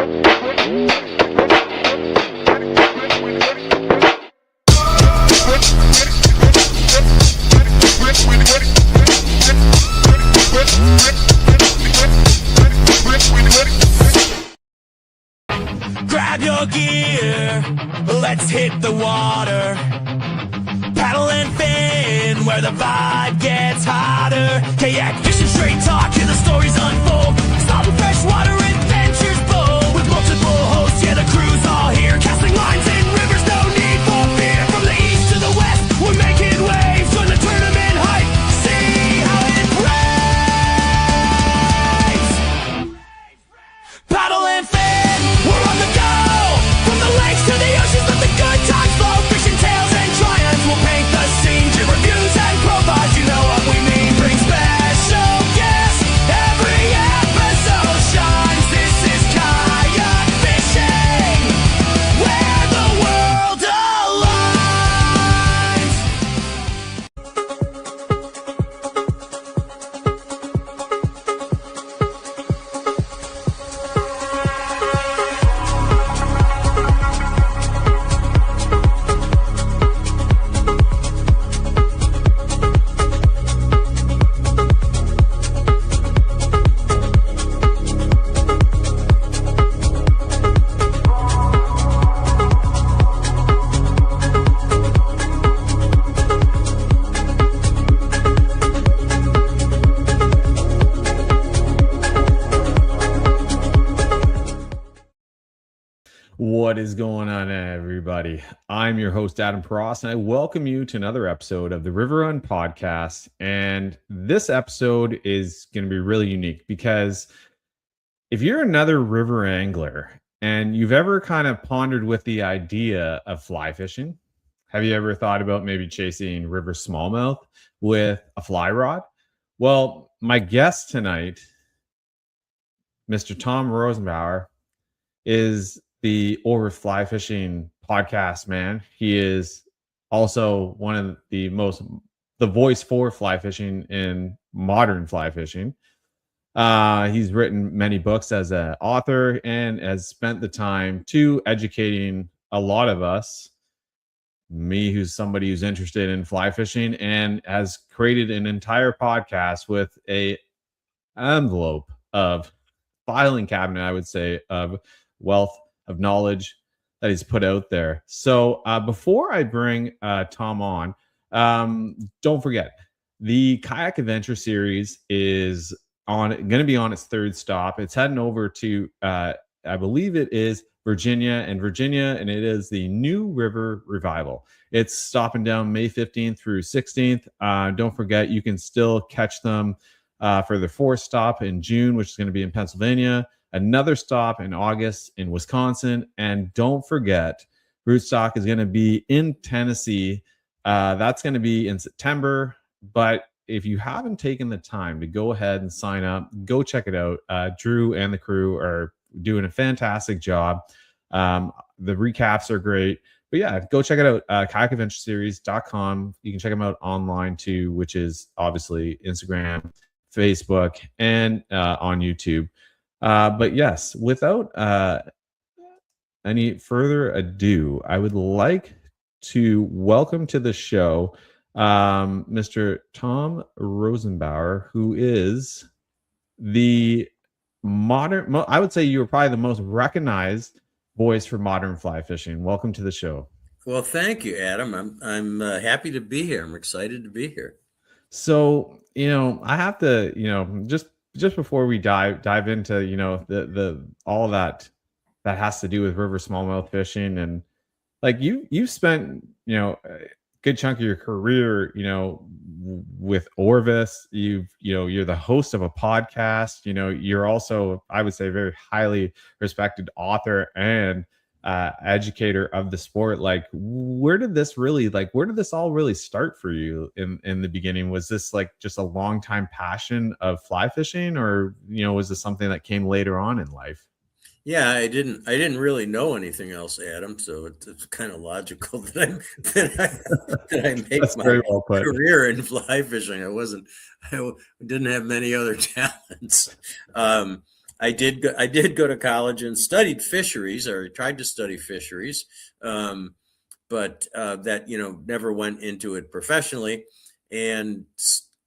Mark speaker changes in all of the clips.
Speaker 1: Grab your gear, let's hit the water. Paddle and fin where the vibe gets hotter. Kayak fishing, straight talk, hear the stories unfold. Stop the freshwater adventures bold. With multiple hosts, yeah, the crew's all here. Casting lines in rivers, no need for fear. From the east to the west, we're making waves. Join the tournament hype, see how it raves. Paddle and fin, we're on the go. From the lakes to the oceans, let the good times flow. Fishing tales and triumphs will paint the scene. Jib reviews and profiles, you know what we mean. Bring special guests, every episode shines. This is kayak fishing, where the world aligns.
Speaker 2: What is going on, everybody? I'm your host, Adam Pross, and I welcome you to another episode of the River Run Podcast. And this episode is going to be really unique because if you're another river angler and you've ever kind of pondered with the idea of fly fishing, have you ever thought about maybe chasing river smallmouth with a fly rod? Well, my guest tonight, Mr. Tom Rosenbauer, is the Over Fly Fishing podcast man. He is also one of the voice for fly fishing in modern fly fishing. He's written many books as an author and has spent the time to educating a lot of us, me who's somebody who's interested in fly fishing, and has created an entire podcast with a envelope of filing cabinet, I would say, of wealth of knowledge that he's put out there. So before I bring Tom on, don't forget the Kayak Adventure series is going to be on its third stop. It's heading over to I believe it is Virginia, and it is the New River Revival. It's stopping down May 15th through 16th. Don't forget, you can still catch them for their fourth stop in June, which is going to be in Pennsylvania. Another stop in August in Wisconsin. And don't forget, Rootstock is going to be in Tennessee. That's going to be in September. But if you haven't taken the time to go ahead and sign up, go check it out. Drew and the crew are doing a fantastic job. The recaps are great. But yeah, go check it out. Kayakadventureseries.com. You can check them out online too, which is obviously Instagram, Facebook, and on YouTube. But yes, without any further ado, I would like to welcome to the show Mr. Tom Rosenbauer, who is the modern, I would say you're probably the most recognized voice for modern fly fishing. Welcome to the show.
Speaker 3: Well, thank you, Adam. I'm happy to be here. I'm excited to be here.
Speaker 2: So, I have to, just before we dive into the all that has to do with river smallmouth fishing, and like you've spent a good chunk of your career with Orvis. You're the host of a podcast. You're also, I would say, a very highly respected author and educator of the sport. Like, where did this all really start for you in the beginning? Was this like just a long time passion of fly fishing, or was this something that came later on in life?
Speaker 3: Yeah, I didn't really know anything else, Adam. So it's kind of logical that I make my career in fly fishing. I didn't have many other talents. I did go to college and studied fisheries, or tried to study fisheries, but that never went into it professionally, and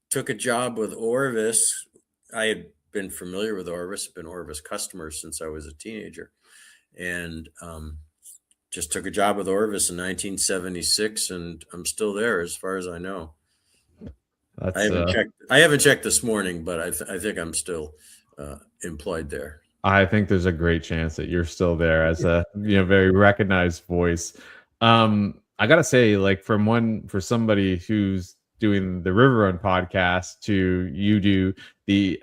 Speaker 3: took a job with Orvis. I had been familiar with Orvis, been Orvis customer since I was a teenager, and just took a job with Orvis in 1976, and I'm still there as far as I know. I haven't checked this morning, but I think I'm still employed there.
Speaker 2: I think there's a great chance that you're still there as a very recognized voice. I gotta say, like, for somebody who's doing the River Run podcast to you do the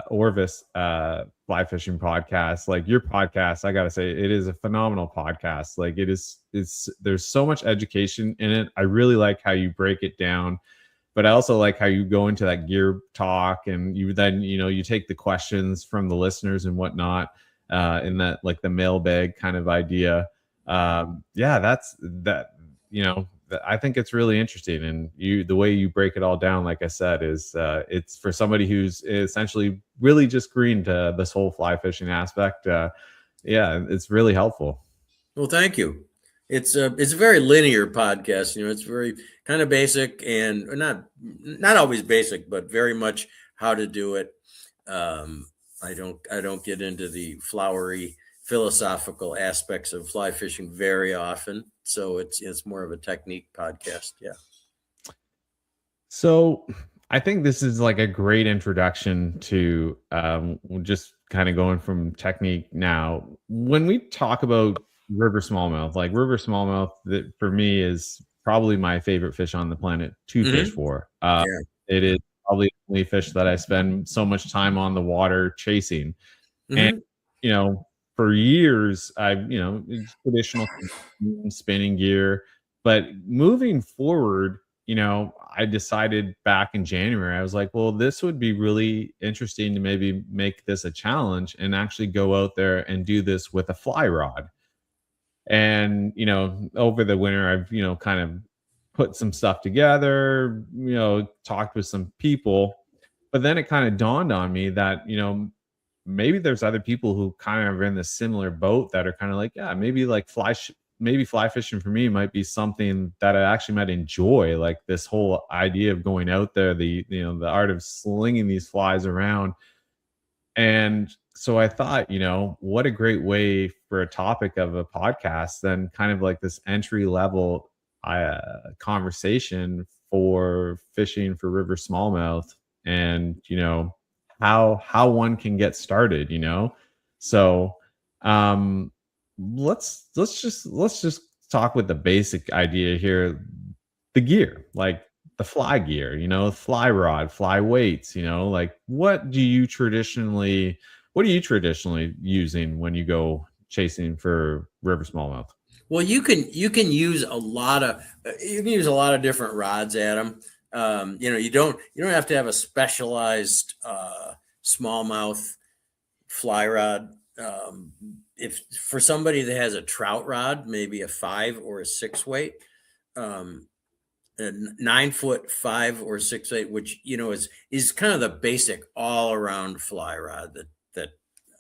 Speaker 2: Orvis fly fishing podcast, like your podcast, I gotta say it is a phenomenal podcast. Like there's so much education in it. I really like how you break it down, but I also like how you go into that gear talk, and you then you take the questions from the listeners and whatnot in that, like, the mailbag kind of idea. That's that. I think it's really interesting, and the way you break it all down, like I said, is it's for somebody who's essentially really just green to this whole fly fishing aspect. It's really helpful.
Speaker 3: Well, thank you. It's a very linear podcast. It's very kind of basic, and not always basic, but very much how to do it. I don't get into the flowery philosophical aspects of fly fishing very often, so it's more of a technique podcast. Yeah.
Speaker 2: So I think this is like a great introduction to just kind of going from technique. Now, when we talk about river smallmouth, like river smallmouth, that for me is probably my favorite fish on the planet to fish for. It is probably the only fish that I spend so much time on the water chasing. And for years I've traditional spinning gear, but moving forward, I decided back in January, I was like, well, this would be really interesting to maybe make this a challenge and actually go out there and do this with a fly rod. And over the winter I've kind of put some stuff together, talked with some people, but then it kind of dawned on me that maybe there's other people who kind of are in this similar boat that are kind of like, yeah, maybe like maybe fly fishing for me might be something that I actually might enjoy, like this whole idea of going out there, the art of slinging these flies around. And so I thought, what a great way for a topic of a podcast than kind of like this entry level conversation for fishing for river smallmouth, and how one can get started. So let's just talk with the basic idea here, the gear, like the fly gear, fly rod, fly weights, like what are you traditionally using when you go chasing for river smallmouth?
Speaker 3: Well, you can use a lot of different rods, Adam. You don't have to have a specialized smallmouth fly rod. If for somebody that has a trout rod, maybe a 5 or a 6 weight, a 9-foot 5 or 6 weight, which is kind of the basic all around fly rod that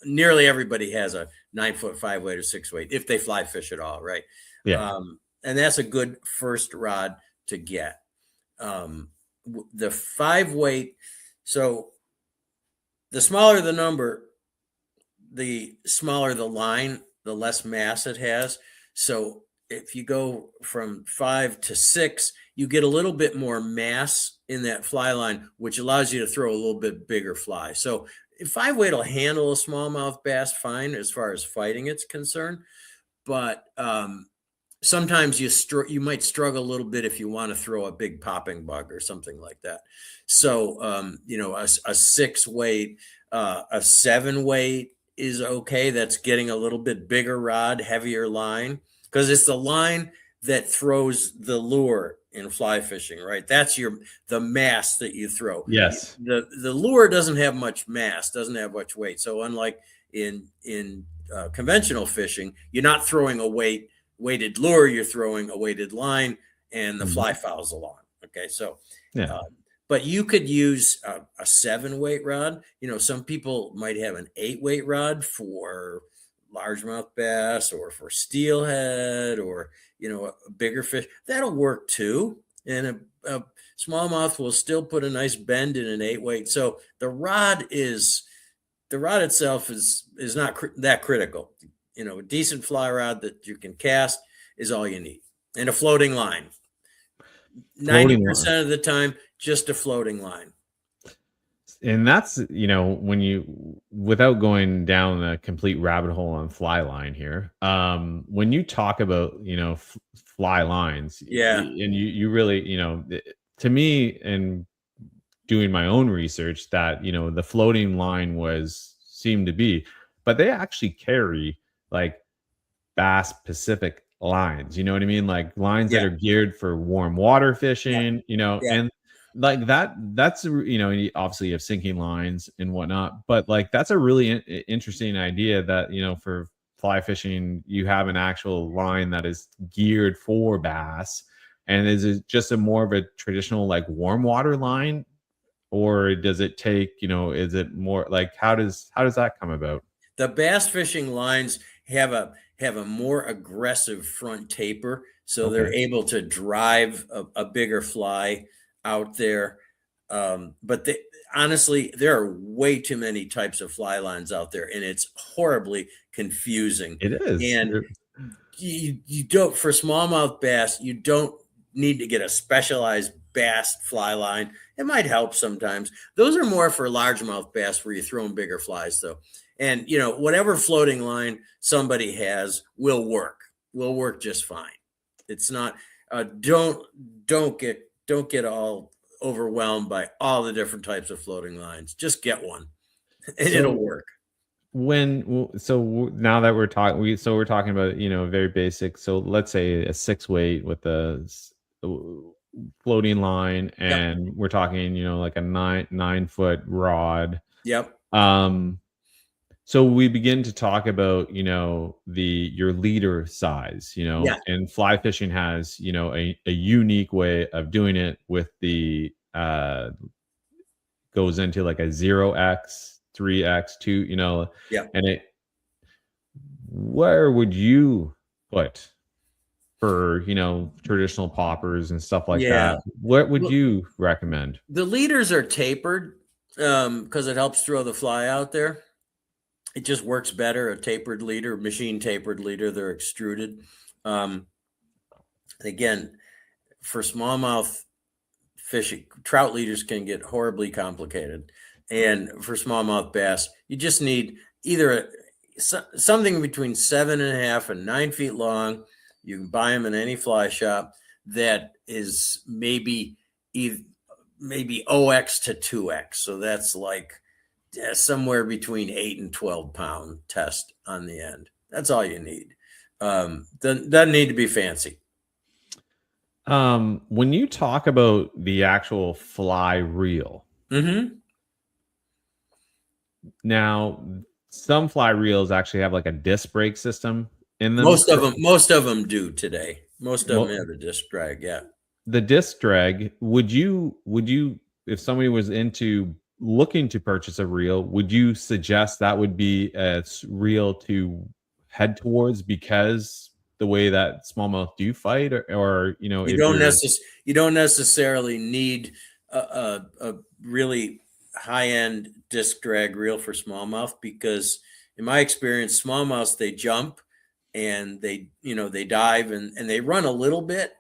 Speaker 3: nearly everybody has, a 9-foot 5 weight or 6 weight if they fly fish at all, right?
Speaker 2: Yeah.
Speaker 3: And that's a good first rod to get. The 5 weight, so the smaller the number, the smaller the line, the less mass it has. So if you go from 5 to 6, you get a little bit more mass in that fly line, which allows you to throw a little bit bigger fly. So 5 weight will handle a smallmouth bass fine as far as fighting it's concerned, but sometimes you might struggle a little bit if you want to throw a big popping bug or something like that. So a 6 weight, a 7 weight is okay. That's getting a little bit bigger rod, heavier line, because it's the line that throws the lure in fly fishing, right? That's the mass that you throw.
Speaker 2: Yes.
Speaker 3: The lure doesn't have much mass, doesn't have much weight. So unlike in conventional fishing, you're not throwing a weighted lure, you're throwing a weighted line, and the fly follows along. Okay, so but you could use a 7-weight rod. Some people might have an 8-weight rod for largemouth bass or for steelhead or, a bigger fish. That'll work too. And a smallmouth will still put a nice bend in an 8-weight. So the rod itself is not that critical. A decent fly rod that you can cast is all you need, and a floating line. 90% of the time, just a floating line.
Speaker 2: And that's, when you, without going down a complete rabbit hole on fly line here, when you talk about, fly lines,
Speaker 3: Yeah,
Speaker 2: and you really, to me, and doing my own research, that, the floating line seemed to be, but they actually carry like Bass Pacific lines, you know what I mean? Like lines that are geared for warm water fishing,
Speaker 3: Yeah.
Speaker 2: and like that's, obviously you have sinking lines and whatnot, but like that's a really interesting idea that, for fly fishing, you have an actual line that is geared for bass. And is it just a more of a traditional like warm water line, or does it take, is it more like, how does that come about?
Speaker 3: The bass fishing lines have a more aggressive front taper, so they're able to drive a bigger fly out there. But honestly, there are way too many types of fly lines out there, and it's horribly confusing.
Speaker 2: It is.
Speaker 3: And you don't, for smallmouth bass, you don't need to get a specialized bass fly line. It might help sometimes. Those are more for largemouth bass where you're throwing bigger flies, though. And whatever floating line somebody has will work just fine. It's not don't get all overwhelmed by all the different types of floating lines. Just get one and it'll work.
Speaker 2: Now that we're talking about, very basic. So let's say a 6-weight with a floating line, and we're talking, like a 9-foot rod.
Speaker 3: Yep.
Speaker 2: So we begin to talk about, your leader size, and fly fishing has, a unique way of doing it with the, goes into like a 0x, 3x, 2, and where would you put for, traditional poppers and stuff like that? What would you recommend?
Speaker 3: The leaders are tapered because it helps throw the fly out there. It just works better. A tapered leader, machine tapered leader, they're extruded. Again, for smallmouth fishing, trout leaders can get horribly complicated. And for smallmouth bass, you just need either something between 7.5 and 9 feet long. You can buy them in any fly shop that is maybe OX to 2X. So that's like somewhere between 8 and 12 pound test on the end. That's all you need. Doesn't need to be fancy.
Speaker 2: When you talk about the actual fly reel, now some fly reels actually have like a disc brake system in them.
Speaker 3: Most of them do today. Most of them have a disc drag. Yeah.
Speaker 2: The disc drag, would you, if somebody was looking to purchase a reel, would you suggest that would be a reel to head towards, because the way that smallmouth do fight, or you
Speaker 3: don't necessarily need a really high-end disc drag reel for smallmouth, because in my experience, smallmouths, they jump and they dive and they run a little bit,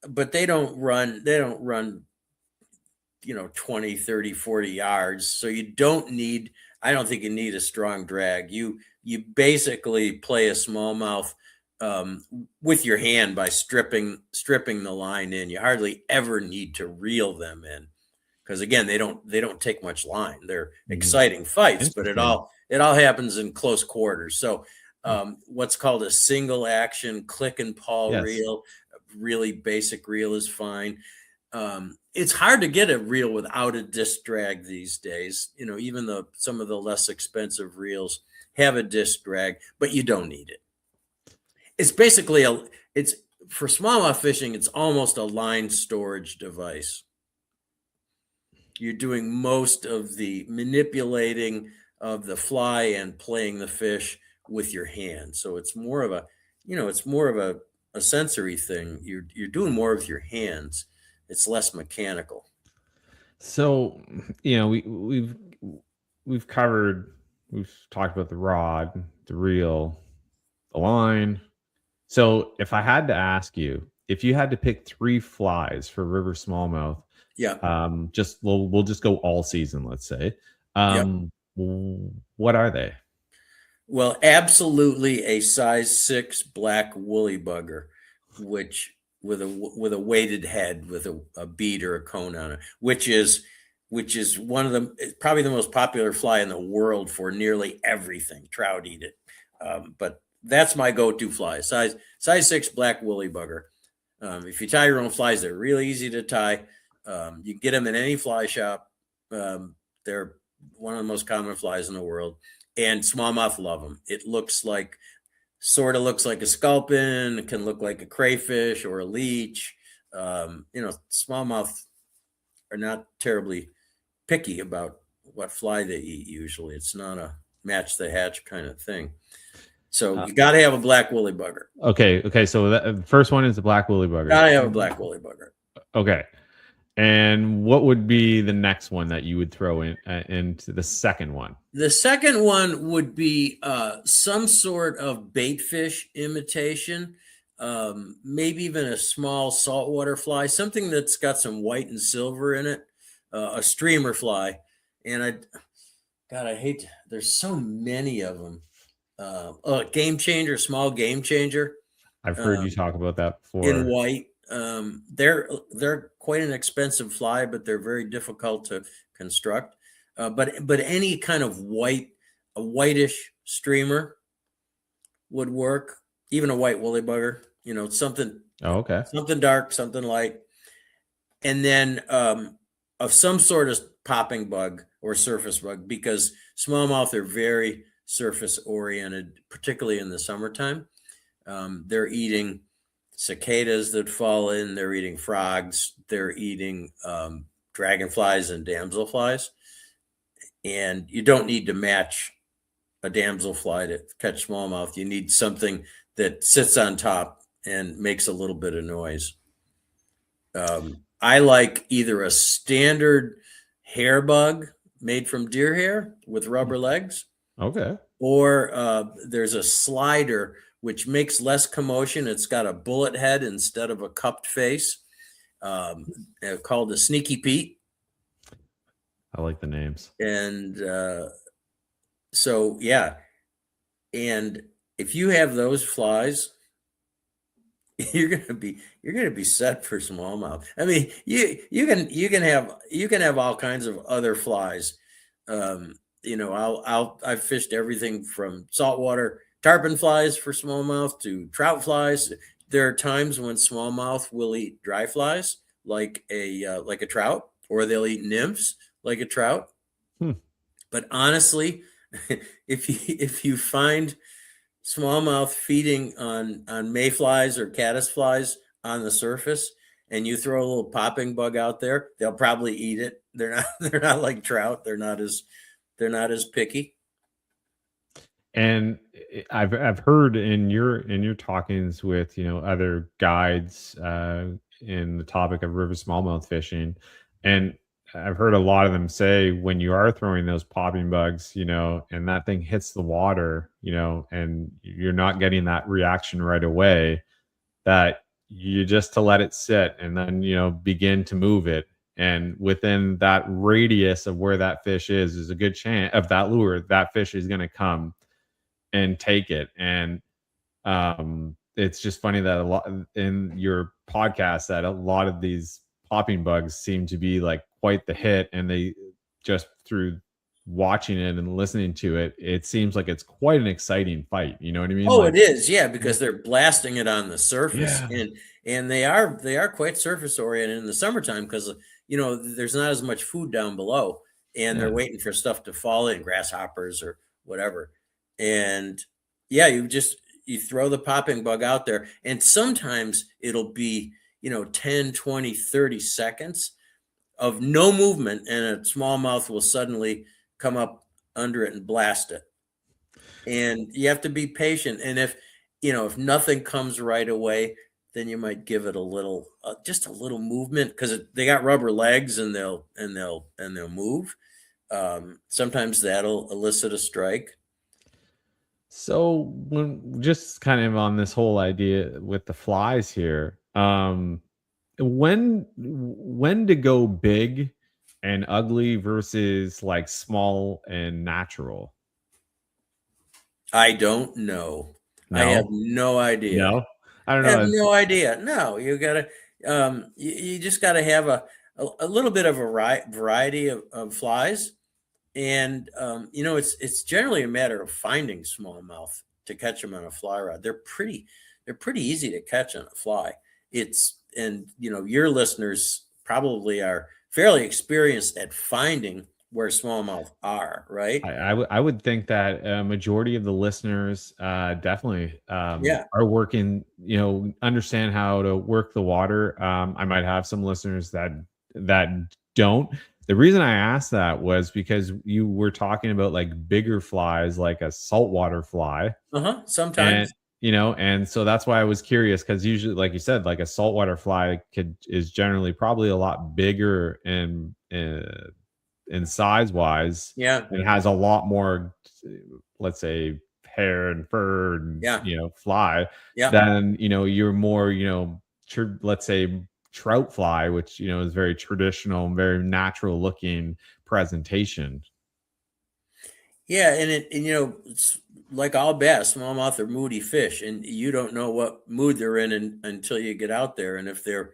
Speaker 3: but they don't run 20, 30, 40 yards. So I don't think you need a strong drag. You basically play a smallmouth with your hand by stripping the line in. You hardly ever need to reel them in, because again, they don't take much line. They're exciting fights, but it all happens in close quarters. So what's called a single action click and pawl reel, a really basic reel is fine. It's hard to get a reel without a disc drag these days. Even some of the less expensive reels have a disc drag, but you don't need it. It's basically for smallmouth fishing, it's almost a line storage device. you're doing most of the manipulating of the fly and playing the fish with your hand. So it's more of a, it's more of a sensory thing. You're doing more with your hands. It's less mechanical.
Speaker 2: So, we've talked about the rod, the reel, the line. So if I had to ask you, if you had to pick 3 flies for river smallmouth,
Speaker 3: Yeah.
Speaker 2: we'll just go all season, let's say.
Speaker 3: Yeah.
Speaker 2: What are they?
Speaker 3: Well, absolutely a size 6 black woolly bugger, which with a weighted head with a bead or a cone on it, which is one of the probably the most popular fly in the world for nearly everything. Trout eat it, but that's my go-to fly. Size 6 black woolly bugger. If you tie your own flies, they're really easy to tie. You can get them in any fly shop. They're one of the most common flies in the world. And smallmouth love them. It sort of looks like a sculpin. It can look like a crayfish or a leech. Smallmouth are not terribly picky about what fly they eat. Usually, it's not a match the hatch kind of thing. So you got to have a black woolly bugger.
Speaker 2: Okay. So the first one is the black woolly bugger.
Speaker 3: Got to have a black woolly bugger.
Speaker 2: Okay. And what would be the next one that you would throw into the second one?
Speaker 3: The second one would be some sort of bait fish imitation, maybe even a small saltwater fly, something that's got some white and silver in it, a streamer fly. And I hate, there's so many of them. Game changer, small game changer.
Speaker 2: I've heard you talk about that before.
Speaker 3: In white. They're quite an expensive fly, but they're very difficult to construct. But any kind of a whitish streamer would work. Even a white woolly bugger, something.
Speaker 2: Oh, okay.
Speaker 3: Something dark, something light, and then of some sort of popping bug or surface bug, because smallmouth are very surface oriented, particularly in the summertime. They're eating cicadas that fall in. They're eating frogs. They're eating dragonflies and damselflies. And you don't need to match a damselfly to catch smallmouth. You need something that sits on top and makes a little bit of noise. I like either a standard hair bug made from deer hair with rubber legs.
Speaker 2: Okay.
Speaker 3: Or there's a slider which makes less commotion. It's got a bullet head instead of a cupped face, called a Sneaky Pete.
Speaker 2: I like the names.
Speaker 3: And so, yeah. And if you have those flies, you're gonna be set for smallmouth. I mean, you can have all kinds of other flies. I've fished everything from saltwater tarpon flies for smallmouth to trout flies. There are times when smallmouth will eat dry flies like a trout, or they'll eat nymphs like a trout. But honestly, if you find smallmouth feeding on mayflies or caddisflies on the surface, and you throw a little popping bug out there, they'll probably eat it. They're not like trout. They're not as picky.
Speaker 2: And I've heard in your talkings with other guides in the topic of river smallmouth fishing, and I've heard a lot of them say when you are throwing those popping bugs, and that thing hits the water, and you're not getting that reaction right away, that you just to let it sit and then begin to move it. And within that radius of where that fish is a good chance of that lure, that fish is going to come and take it. And it's just funny that a lot in your podcast that a lot of these popping bugs seem to be like quite the hit, and they just through watching it and listening to it, it seems like it's quite an exciting fight. You know what I mean?
Speaker 3: Oh, it is, yeah, because they're blasting it on the surface,
Speaker 2: Yeah.
Speaker 3: and they are quite surface oriented in the summertime because there's not as much food down below, and they're waiting for stuff to fall in, grasshoppers or whatever. And yeah, you throw the popping bug out there, and sometimes it'll be 10, 20, 30 seconds of no movement, and a smallmouth will suddenly come up under it and blast it. And you have to be patient. And if nothing comes right away, then you might give it a little, just a little movement, because they got rubber legs and they'll move. Sometimes that'll elicit a strike.
Speaker 2: So when just kind of on this whole idea with the flies here, when to go big and ugly versus like small and natural?
Speaker 3: I don't know. I
Speaker 2: No,
Speaker 3: have no idea.
Speaker 2: no, I don't
Speaker 3: I have
Speaker 2: know.
Speaker 3: no idea. No, you gotta, you just gotta have a little bit of a variety of flies. And it's generally a matter of finding smallmouth to catch them on a fly rod. They're pretty easy to catch on a fly. Your listeners probably are fairly experienced at finding where smallmouth are, right?
Speaker 2: I would think that a majority of the listeners definitely
Speaker 3: Yeah.
Speaker 2: are working, understand how to work the water. I might have some listeners that don't. The reason I asked that was because you were talking about like bigger flies, like a saltwater fly,
Speaker 3: Sometimes.
Speaker 2: and and so that's why I was curious, because usually, like you said, like a saltwater fly is generally probably a lot bigger in size wise,
Speaker 3: Yeah.
Speaker 2: and has a lot more, let's say, hair and fur and
Speaker 3: Yeah.
Speaker 2: fly
Speaker 3: Yeah.
Speaker 2: than you're more let's say trout fly, which is very traditional, very natural looking presentation.
Speaker 3: Yeah, and it's like all bass, smallmouth are moody fish, and you don't know what mood they're in until you get out there. And if they're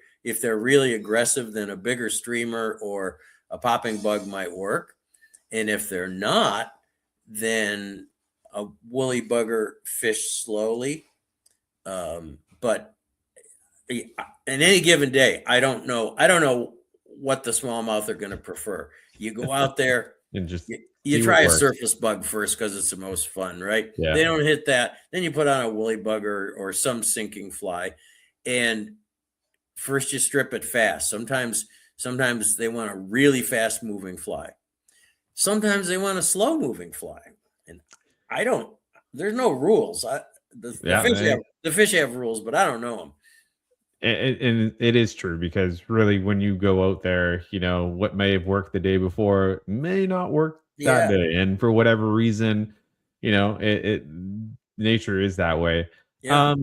Speaker 3: really aggressive, then a bigger streamer or a popping bug might work. And if they're not, then a woolly bugger fish slowly. But in any given day, I don't know what the smallmouth are going to prefer. You go out there
Speaker 2: And just
Speaker 3: you
Speaker 2: see what
Speaker 3: try a
Speaker 2: works.
Speaker 3: surface bug first because it's the most fun, right?
Speaker 2: Yeah.
Speaker 3: They don't hit that. Then you put on a woolly bugger or some sinking fly. And first you strip it fast. Sometimes they want a really fast moving fly. Sometimes they want a slow moving fly. And there's no rules. The fish have rules, but I don't know them.
Speaker 2: And it is true, because really when you go out there, what may have worked the day before may not work that
Speaker 3: Yeah.
Speaker 2: day, and for whatever reason, it nature is that way.
Speaker 3: Yeah.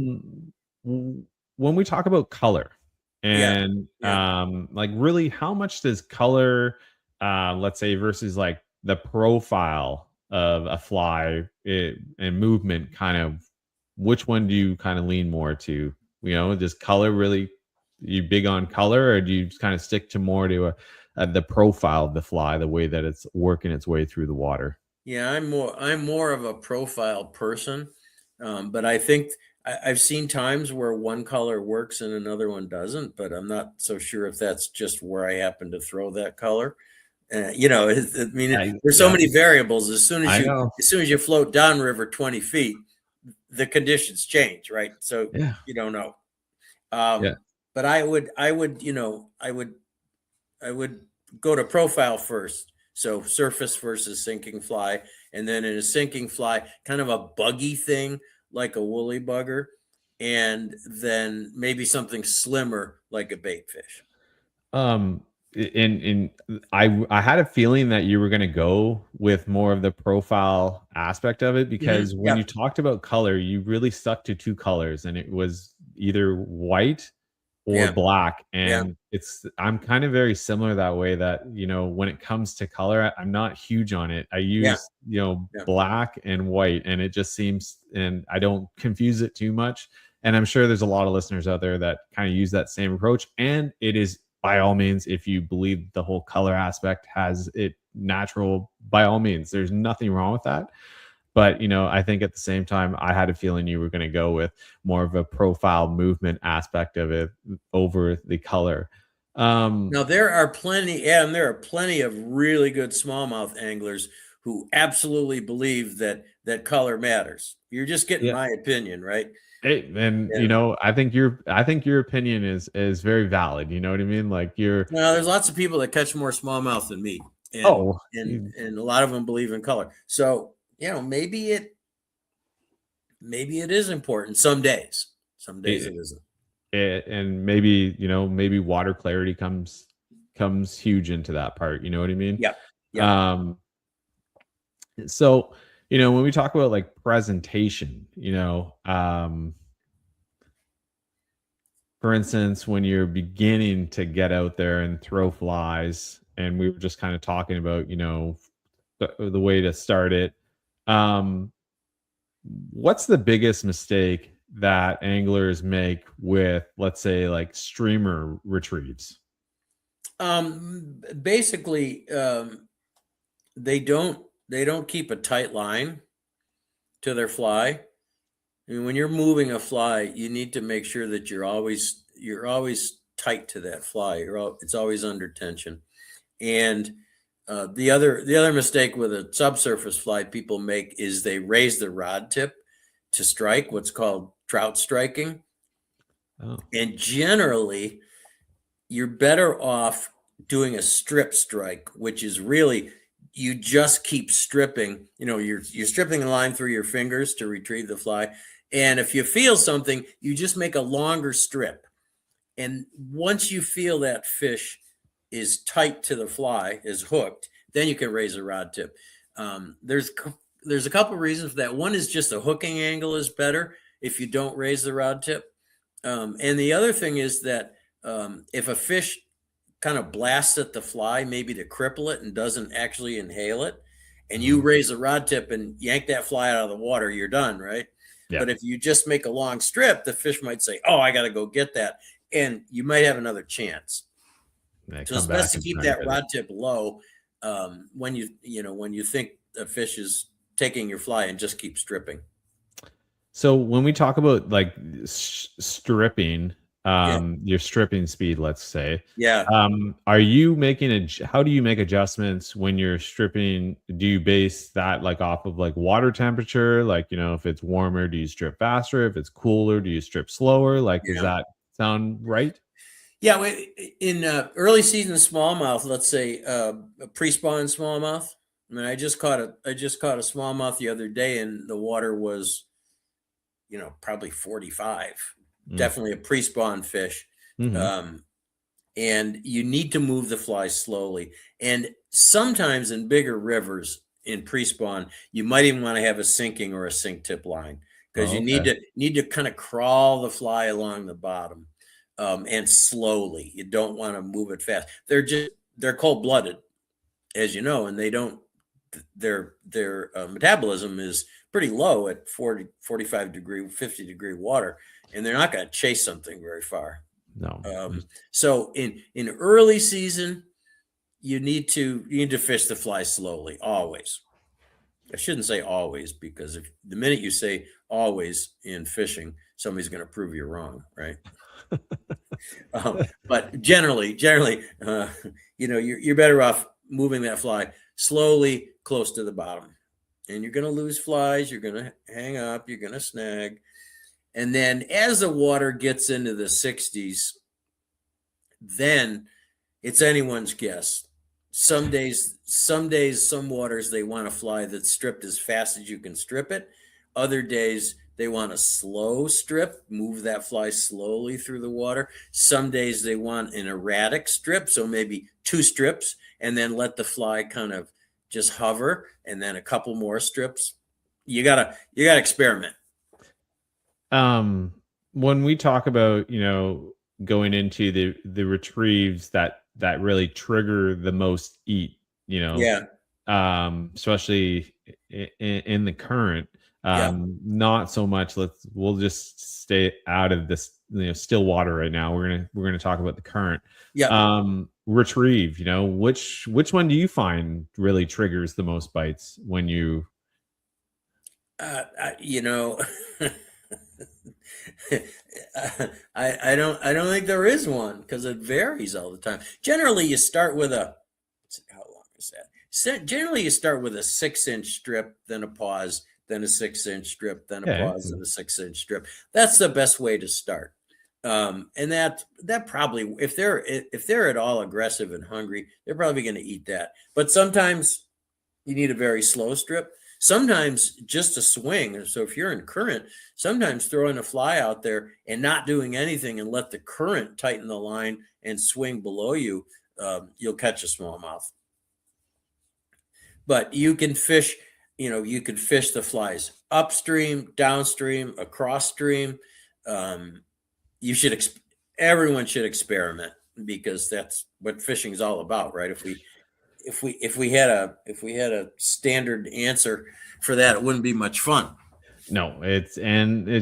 Speaker 2: When we talk about color
Speaker 3: Yeah.
Speaker 2: and
Speaker 3: Yeah.
Speaker 2: like really how much does color, let's say, versus like the profile of a fly, and movement, kind of, which one do you kind of lean more to? Does color really, you big on color, or do you just kind of stick to more to the profile of the fly, the way that it's working its way through the water?
Speaker 3: Yeah, I'm more of a profile person, but I think I've seen times where one color works and another one doesn't. But I'm not so sure if that's just where I happen to throw that color. There's so many variables. As soon
Speaker 2: I know.
Speaker 3: as you float downriver 20 feet, the conditions change, right? So
Speaker 2: Yeah.
Speaker 3: you don't know.
Speaker 2: Yeah.
Speaker 3: But I would go to profile first. So surface versus sinking fly. And then in a sinking fly, kind of a buggy thing like a woolly bugger. And then maybe something slimmer like a bait fish.
Speaker 2: I had a feeling that you were going to go with more of the profile aspect of it, because when you talked about color, you really stuck to two colors, and it was either white or black. And I'm kind of very similar that way, that when it comes to color, I'm not huge on it. I use black and white, and it just seems, and I don't confuse it too much. And I'm sure there's a lot of listeners out there that kind of use that same approach, and it is, by all means, if you believe the whole color aspect has it natural, by all means, there's nothing wrong with that. But I think at the same time, I had a feeling you were going to go with more of a profile movement aspect of it over the color.
Speaker 3: Now there are plenty of really good smallmouth anglers who absolutely believe that color matters. You're just getting
Speaker 2: Yeah.
Speaker 3: my opinion, right?
Speaker 2: Hey, and
Speaker 3: And
Speaker 2: I think your opinion is very valid. You know what I mean? Like you're
Speaker 3: now there's lots of people that catch more smallmouth than me, and
Speaker 2: oh
Speaker 3: and and a lot of them believe in color. So maybe it is important some days. Some days
Speaker 2: it,
Speaker 3: it isn't.
Speaker 2: and maybe maybe water clarity comes huge into that part. You know what I mean?
Speaker 3: Yep. Yep.
Speaker 2: Um, so when we talk about like presentation, for instance, when you're beginning to get out there and throw flies, and we were just kind of talking about, the way to start it. Um, what's the biggest mistake that anglers make with, let's say, like streamer retrieves?
Speaker 3: Basically, they don't keep a tight line to their fly. I mean, when you're moving a fly, you need to make sure that you're always tight to that fly. It's always under tension. And the other mistake with a subsurface fly people make is they raise the rod tip to strike, what's called trout striking.
Speaker 2: Oh,
Speaker 3: And generally, you're better off doing a strip strike, which is really you just keep stripping. You're stripping the line through your fingers to retrieve the fly. And if you feel something, you just make a longer strip. And once you feel that fish is tight to the fly, is hooked, then you can raise a rod tip. There's a couple reasons for that. One is just the hooking angle is better if you don't raise the rod tip. And the other thing is that if a fish kind of blasts at the fly, maybe to cripple it and doesn't actually inhale it, and you raise a rod tip and yank that fly out of the water, you're done, right?
Speaker 2: yeah.
Speaker 3: But if you just make a long strip, the fish might say, "Oh, I got to go get that," and you might have another chance.
Speaker 2: They
Speaker 3: So
Speaker 2: come
Speaker 3: it's
Speaker 2: back
Speaker 3: best to
Speaker 2: and
Speaker 3: keep
Speaker 2: try to
Speaker 3: that
Speaker 2: get it.
Speaker 3: rod tip low when you think a fish is taking your fly, and just keep stripping.
Speaker 2: So when we talk about like stripping,
Speaker 3: Yeah,
Speaker 2: your stripping speed, let's say,
Speaker 3: yeah.
Speaker 2: are you how do you make adjustments when you're stripping? Do you base that like off of like water temperature? Like, if it's warmer, do you strip faster? If it's cooler, do you strip slower? Like, does
Speaker 3: Yeah.
Speaker 2: that sound right?
Speaker 3: Yeah, in early season smallmouth, let's say a pre-spawn smallmouth. I mean, I just caught a smallmouth the other day, and the water was, probably 45.
Speaker 2: Mm.
Speaker 3: Definitely a pre-spawn fish,
Speaker 2: Hmm.
Speaker 3: and you need to move the fly slowly. And sometimes in bigger rivers in pre-spawn, you might even want to have a sinking or a sink tip line, because
Speaker 2: Oh,
Speaker 3: you
Speaker 2: okay.
Speaker 3: need to kind of crawl the fly along the bottom. And slowly. You don't want to move it fast. They're cold blooded, as you know, and they don't. Their metabolism is pretty low at 40, 45 degree, 50-degree water, and they're not going to chase something very far.
Speaker 2: No.
Speaker 3: So in early season, you need to fish the fly slowly. Always. I shouldn't say always, because if the minute you say always in fishing, somebody's going to prove you wrong, right? But generally, you're better off moving that fly slowly close to the bottom, and you're going to lose flies. You're going to hang up. You're going to snag, and then as the water gets into the 60s, then it's anyone's guess. Some days, some waters, they want a fly that's stripped as fast as you can strip it. Other days, they want a slow strip, move that fly slowly through the water. Some days they want an erratic strip, so maybe 2 strips, and then let the fly kind of just hover, and then a couple more strips. You gotta experiment.
Speaker 2: When we talk about, going into the retrieves that really trigger the most eat,
Speaker 3: Yeah,
Speaker 2: especially in the current,
Speaker 3: yeah,
Speaker 2: not so much. We'll just stay out of this, still water right now. We're gonna talk about the current.
Speaker 3: yeah.
Speaker 2: Retrieve, which one do you find really triggers the most bites when you
Speaker 3: You know, I don't think there is one, because it varies all the time. Generally, you start with how long is that? generally you start with a 6-inch strip, then a pause, then a 6-inch strip, then a pause, and a 6-inch strip. That's the best way to start. And that probably, if they're at all aggressive and hungry, they're probably going to eat that. But sometimes you need a very slow strip. Sometimes just a swing. So if you're in current, sometimes throwing a fly out there and not doing anything and let the current tighten the line and swing below you, you'll catch a smallmouth. But you can fish, you can fish the flies upstream, downstream, across stream. Everyone should experiment, because that's what fishing is all about, right? If we had a standard answer for that, it wouldn't be much fun.
Speaker 2: No, it's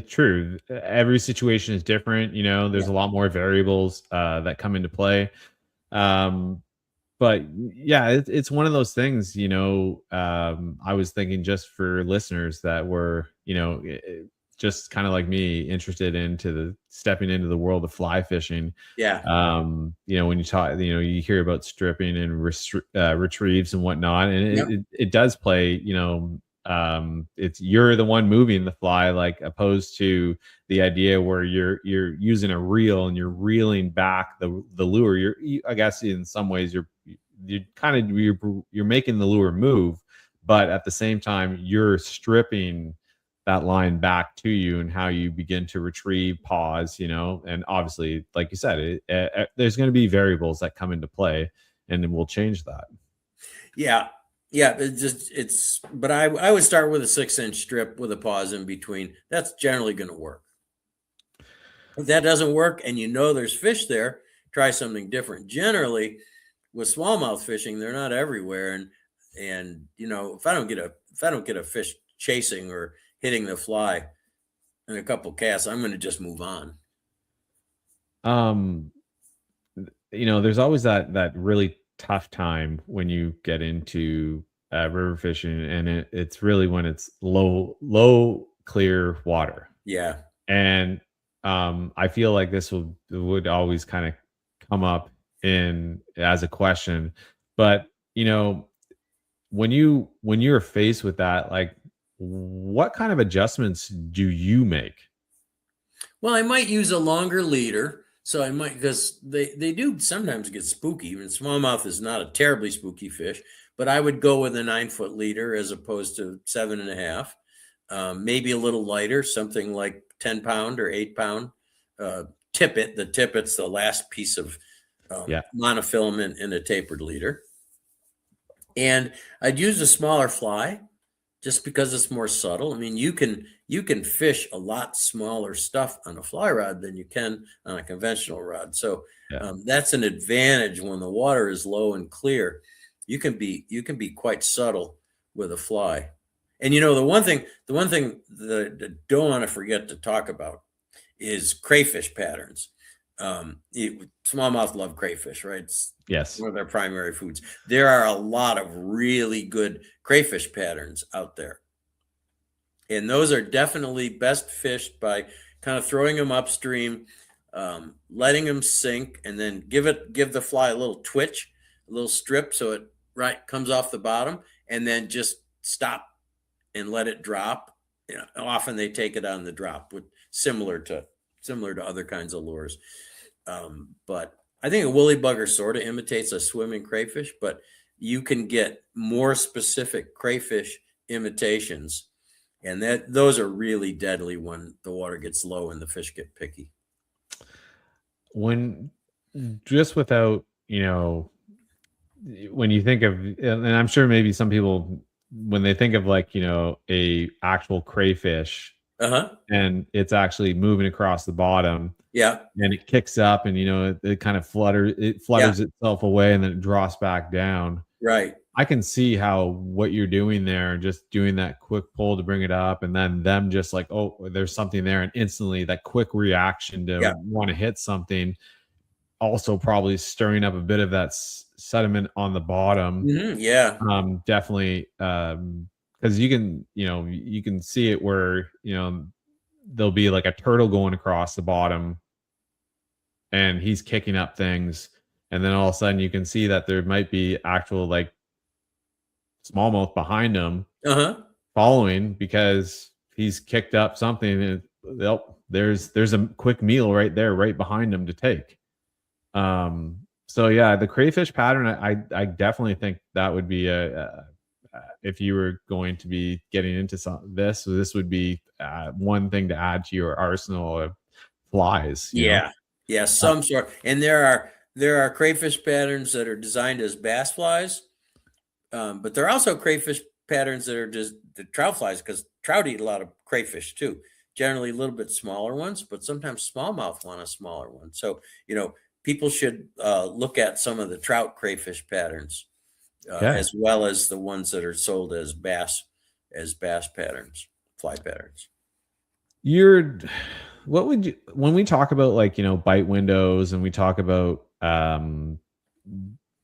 Speaker 2: true. Every situation is different. There's a lot more variables that come into play. But yeah, it's one of those things. I was thinking, just for listeners that were, just kind of like me, interested into stepping into the world of fly fishing.
Speaker 3: Yeah.
Speaker 2: When you talk, you hear about stripping and retrieves and whatnot, and it does play, it's, you're the one moving the fly, like, opposed to the idea where you're using a reel and you're reeling back the lure. I guess in some ways you're making the lure move, but at the same time you're stripping that line back to you, and how you begin to retrieve, pause, and obviously, like you said, there's going to be variables that come into play, and then we'll change that.
Speaker 3: Yeah. But I would start with a 6-inch strip with a pause in between. That's generally going to work. If that doesn't work and there's fish there, try something different. Generally, with smallmouth fishing, they're not everywhere, and if I don't get a fish chasing or hitting the fly in a couple casts, I'm going to just move on.
Speaker 2: There's always that really tough time when you get into river fishing, and it's really when it's low clear water.
Speaker 3: Yeah.
Speaker 2: And I feel like this would always kind of come up as a question, but when you're faced with that, like, what kind of adjustments do you make?
Speaker 3: Well, I might use a longer leader. So I might, because they do sometimes get spooky. And smallmouth is not a terribly spooky fish, but I would go with a 9-foot leader as opposed to 7.5. Maybe a little lighter, something like 10-pound or 8-pound tippet. The tippet's the last piece of monofilament in a tapered leader. And I'd use a smaller fly, just because it's more subtle. I mean, you can fish a lot smaller stuff on a fly rod than you can on a conventional rod. So that's an advantage when the water is low and clear. You can be quite subtle with a fly. And the one thing that I don't want to forget to talk about is crayfish patterns. Smallmouth love crayfish, right?
Speaker 2: Yes.
Speaker 3: One of their primary foods. There are a lot of really good crayfish patterns out there. And those are definitely best fished by kind of throwing them upstream, letting them sink, and then give the fly a little twitch, a little strip, so it comes off the bottom, and then just stop and let it drop. Often they take it on the drop, similar to other kinds of lures. But I think a woolly bugger sort of imitates a swimming crayfish, but you can get more specific crayfish imitations, and those are really deadly when the water gets low and the fish get picky.
Speaker 2: When just without, when you think of, and I'm sure maybe some people, when they think of like, a actual crayfish, and it's actually moving across the bottom, and it kicks up, and it kind of flutters itself away, and then it drops back down.
Speaker 3: Right.
Speaker 2: I can see how what you're doing there, just doing that quick pull to bring it up, and then them just like, oh, there's something there, and instantly that quick reaction to want to hit something, also probably stirring up a bit of that sediment on the bottom. Definitely, because you can see it where there'll be like a turtle going across the bottom, and he's kicking up things, and then all of a sudden you can see that there might be actual like smallmouth behind him
Speaker 3: Uh-huh.
Speaker 2: following because he's kicked up something and there's a quick meal right there right behind him to take. So yeah, the crayfish pattern, I definitely think that would be if you were going to be getting into this would be one thing to add to your arsenal of flies, you know.
Speaker 3: Yeah. Yeah, some sort. And there are crayfish patterns that are designed as bass flies, but there are also crayfish patterns that are just the trout flies because trout eat a lot of crayfish too. Generally, a little bit smaller ones, but sometimes smallmouth want a smaller one. So people should look at some of the trout crayfish patterns
Speaker 2: Okay.
Speaker 3: as well as the ones that are sold as bass patterns, fly patterns.
Speaker 2: You're what would you when we talk about like, bite windows and we talk about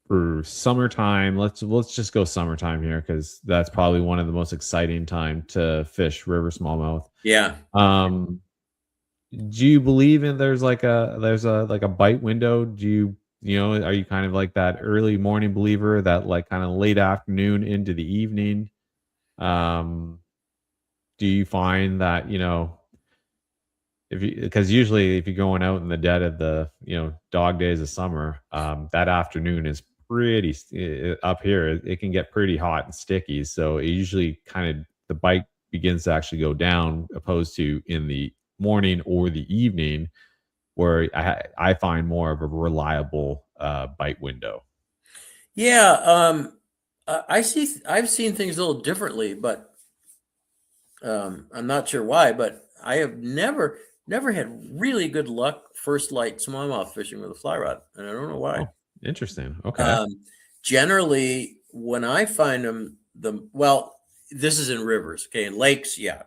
Speaker 2: for summertime, let's just go summertime here because that's probably one of the most exciting time to fish river smallmouth.
Speaker 3: Yeah.
Speaker 2: Um do you believe in there's a bite window? Are you kind of like that early morning believer that like kind of late afternoon into the evening? Um do you find that, if you because usually if you're going out in the dead of the dog days of summer, that afternoon is pretty up here. It can get pretty hot and sticky, so it usually kind of the bite begins to actually go down, opposed to in the morning or the evening, where I find more of a reliable bite window.
Speaker 3: Yeah. I've seen things a little differently, but I'm not sure why, but I have never had really good luck first light smallmouth fishing with a fly rod, and I don't know why.
Speaker 2: Oh, interesting. Okay.
Speaker 3: Um, Generally, when I find them, this is in rivers. Okay, in lakes, yeah,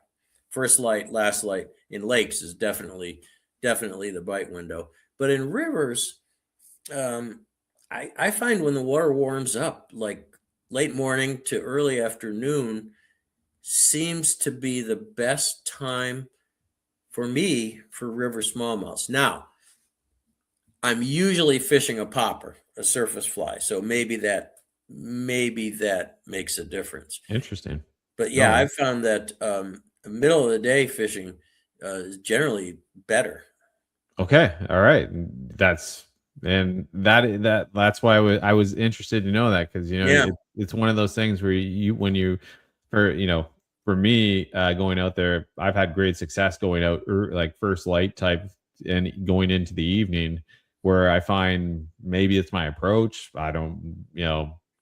Speaker 3: first light, last light. In lakes is definitely the bite window. But in rivers, um, I find when the water warms up, like late morning to early afternoon, seems to be the best time for me for river smallmouths. Now, I'm usually fishing a popper, a surface fly, so maybe that makes a difference.
Speaker 2: Interesting.
Speaker 3: But yeah,
Speaker 2: No.
Speaker 3: I've found that the middle of the day fishing is generally better.
Speaker 2: Okay. All right. That's why I was interested to know that because
Speaker 3: Yeah,
Speaker 2: it's one of those things where when you for for me going out there, I've had great success going out like first light type and going into the evening where I find maybe it's my approach. I don't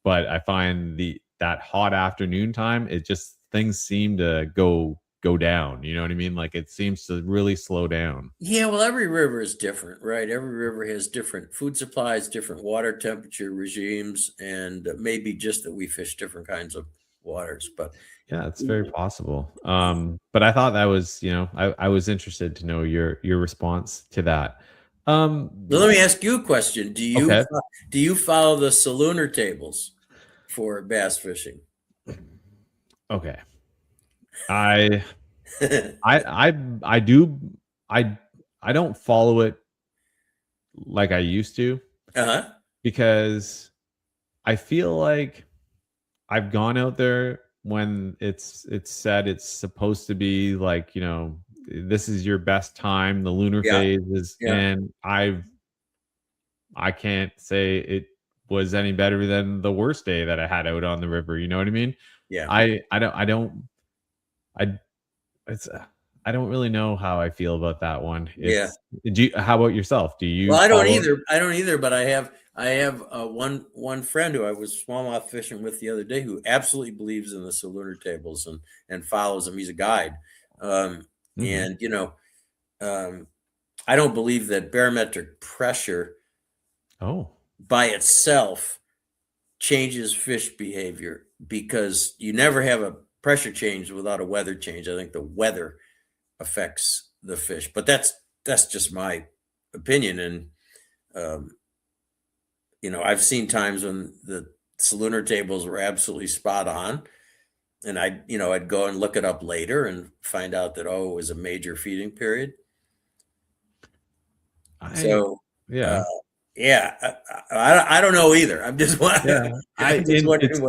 Speaker 2: but I find that hot afternoon time, it just things seem to go down. You know what I mean? Like it seems to really slow down.
Speaker 3: yeah. Well, every river is different, right? Every river has different food supplies, different water temperature regimes, and maybe just that we fish different kinds of waters. But
Speaker 2: Yeah, it's very possible. But I thought that was, I was interested to know your response to that.
Speaker 3: well, let me ask you a question.
Speaker 2: Okay.
Speaker 3: Do you follow the salooner tables for bass fishing?
Speaker 2: Okay. I I I do I I don't follow it like I used to
Speaker 3: Uh-huh.
Speaker 2: because I feel like I've gone out there when it's said it's supposed to be like, this is your best time, the lunar
Speaker 3: Yeah.
Speaker 2: phase is,
Speaker 3: Yeah.
Speaker 2: and I can't say it was any better than the worst day that I had out on the river. You know what I mean?
Speaker 3: Yeah.
Speaker 2: I it's I don't really know how I feel about that one.
Speaker 3: Yeah.
Speaker 2: How about yourself? Do
Speaker 3: Well,
Speaker 2: you
Speaker 3: I don't
Speaker 2: follow?
Speaker 3: either. I don't either, but I have one friend who I was smallmouth fishing with the other day who absolutely believes in the salooner tables and follows them. He's a guide. Um,
Speaker 2: Mhm.
Speaker 3: and um, I don't believe that barometric pressure
Speaker 2: Oh,
Speaker 3: by itself changes fish behavior because you never have a pressure change without a weather change. I think the weather affects the fish, but that's just my opinion. And um, I've seen times when the salooner tables were absolutely spot on, and I'd go and look it up later and find out that it was a major feeding period.
Speaker 2: I
Speaker 3: So uh,
Speaker 2: yeah.
Speaker 3: Yeah, I don't know either. I'm just
Speaker 2: Yeah,
Speaker 3: I'm just wondering
Speaker 2: it's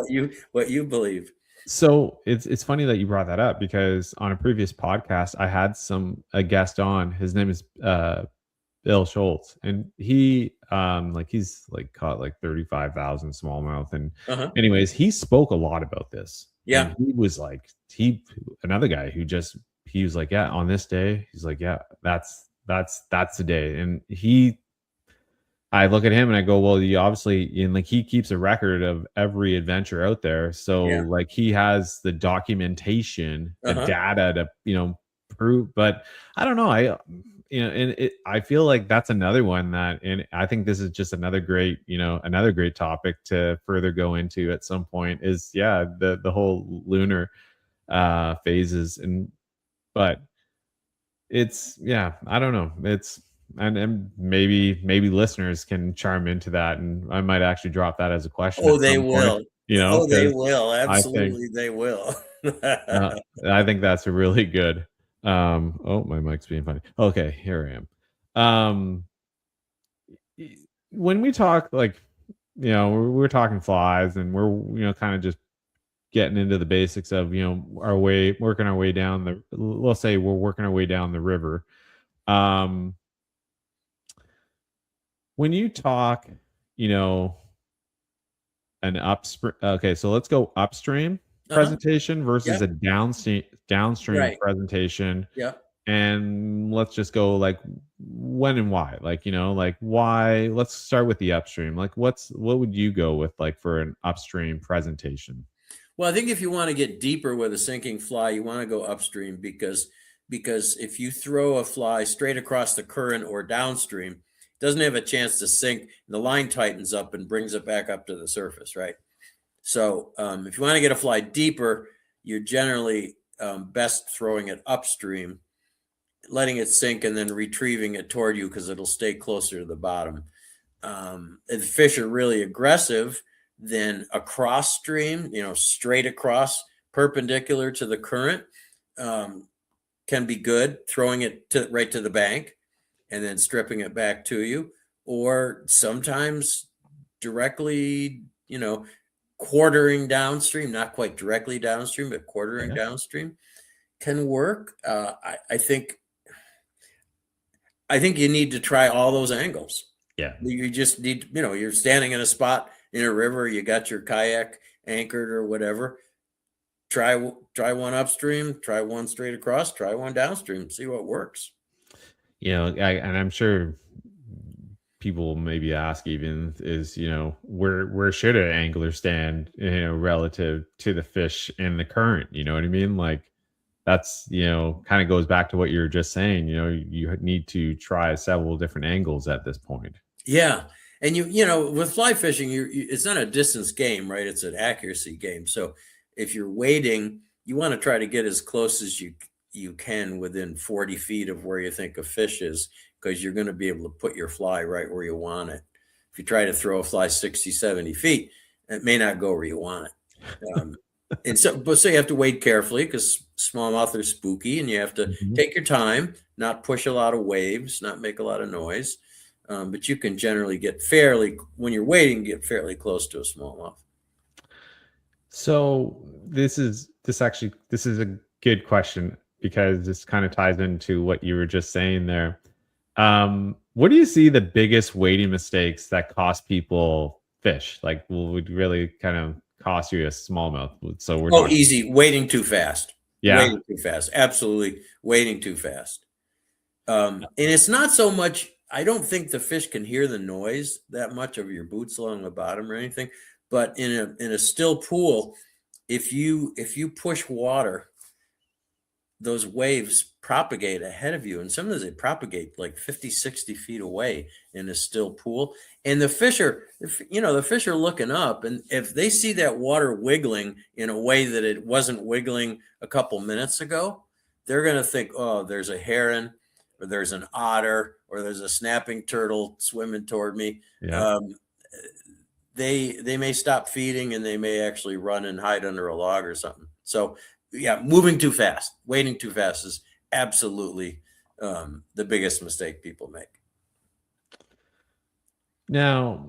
Speaker 3: what you believe.
Speaker 2: so it's funny that you brought that up because on a previous podcast I had a guest on. His name is Bill Schultz, and he's like caught like 35,000 smallmouth. And
Speaker 3: Uh-huh.
Speaker 2: anyways, he spoke a lot about this, and
Speaker 3: Yeah.
Speaker 2: he was like, another guy who he was like, yeah, on this day, he's like, yeah, that's the day. And I look at him and I go, well, you obviously, and like he keeps a record of every adventure out there. So
Speaker 3: Yeah.
Speaker 2: like he has the documentation, the
Speaker 3: Uh-huh.
Speaker 2: data to, prove. But I don't know. I feel like that's another one and I think this is just another great topic to further go into at some point is, yeah, the whole lunar phases. But I don't know. And maybe listeners can chime into that, and I might actually drop that as a question
Speaker 3: Oh,
Speaker 2: at
Speaker 3: they
Speaker 2: some point,
Speaker 3: will. Oh, they
Speaker 2: because
Speaker 3: will.
Speaker 2: I think
Speaker 3: Absolutely, they will.
Speaker 2: uh, I think that's a really good. Oh, my mic's being funny. Okay, here I am. When we talk, like, we're talking flies, and we're kind of just getting into the basics of working our way down let's say we're working our way down the river. um when you talk, you know an upstream, okay, so let's go upstream
Speaker 3: Uh-huh.
Speaker 2: presentation versus
Speaker 3: Yeah.
Speaker 2: a downstream
Speaker 3: Right.
Speaker 2: presentation.
Speaker 3: Yeah.
Speaker 2: And let's just go like when and why, like, like why. Let's start with the upstream. Like, what would you go with, like, for an upstream presentation?
Speaker 3: Well, I think if you want to get deeper with a sinking fly, you want to go upstream because if you throw a fly straight across the current or downstream, it doesn't have a chance to sink. The line tightens up and brings it back up to the surface, right? So if you want to get a fly deeper, you're generally best throwing it upstream, letting it sink, and then retrieving it toward you because it'll stay closer to the bottom. If the fish are really aggressive, then across stream, straight across, perpendicular to the current, um, can be good. Throwing it right to the bank and then stripping it back to you, or sometimes directly, quartering downstream, not quite directly downstream, but quartering
Speaker 2: Yeah.
Speaker 3: downstream can work. I think you need to try all those angles.
Speaker 2: Yeah.
Speaker 3: You just need, you're standing in a spot in a river, you got your kayak anchored or whatever. Try one upstream, try one straight across, try one downstream, see what works.
Speaker 2: And I'm sure people maybe ask, even, is, where should an angler stand, relative to the fish and the current, you know what I mean? Like, that's, kind of goes back to what you were just saying. You need to try several different angles at this point.
Speaker 3: Yeah. And with fly fishing, it's not a distance game, right? It's an accuracy game. So if you're wading, you want to try to get as close as you can within 40 feet of where you think a fish is, because you're going to be able to put your fly right where you want it. If you try to throw a fly 60, 70 feet, it may not go where you want it. So you have to wade carefully because smallmouth are spooky, and you have to
Speaker 2: Mhm.
Speaker 3: take your time, not push a lot of waves, not make a lot of noise. But you can generally when you're wading, get fairly close to a smallmouth.
Speaker 2: So this is a good question, because this kind of ties into what you were just saying there. What do you see the biggest wading mistakes that cost people fish? Like, would really kind of cost you a smallmouth? So we're talking,
Speaker 3: Easy. Wading too fast.
Speaker 2: yeah,
Speaker 3: Wading too fast. Absolutely. Wading too fast. And it's not so much, I don't think the fish can hear the noise that much of your boots along the bottom or anything. But in a still pool, if you push water, those waves propagate ahead of you, and sometimes they propagate like 50, 60 feet away in a still pool. And the fish are looking up, and if they see that water wiggling in a way that it wasn't wiggling a couple minutes ago, they're going to think, oh, there's a heron, or there's an otter, or there's a snapping turtle swimming toward me.
Speaker 2: yeah.
Speaker 3: um, they may stop feeding, and they may actually run and hide under a log or something. So yeah, moving too fast, waiting too fast is absolutely the biggest mistake people make.
Speaker 2: Now,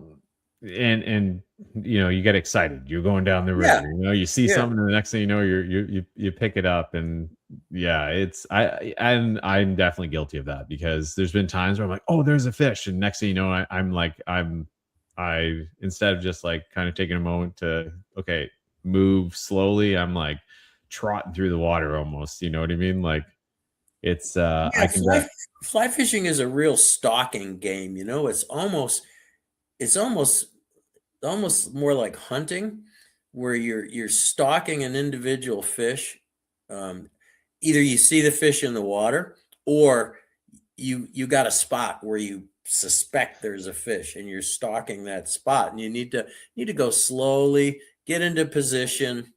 Speaker 2: and you get excited. You're going down the
Speaker 3: Yeah,
Speaker 2: river. You see
Speaker 3: yeah.
Speaker 2: something, and the next thing you know, you pick it up, and yeah, I'm definitely guilty of that because there's been times where I'm like, oh, there's a fish, and next thing you know, I instead of just like kind of taking a moment to okay move slowly, I'm like trotting through the water almost. You know what I mean? Like it's
Speaker 3: Yeah,
Speaker 2: I can
Speaker 3: fly fishing is a real stalking game, it's almost more like hunting where you're stalking an individual fish. Um, Either you see the fish in the water or you got a spot where you suspect there's a fish and you're stalking that spot and you need to go slowly, get into position,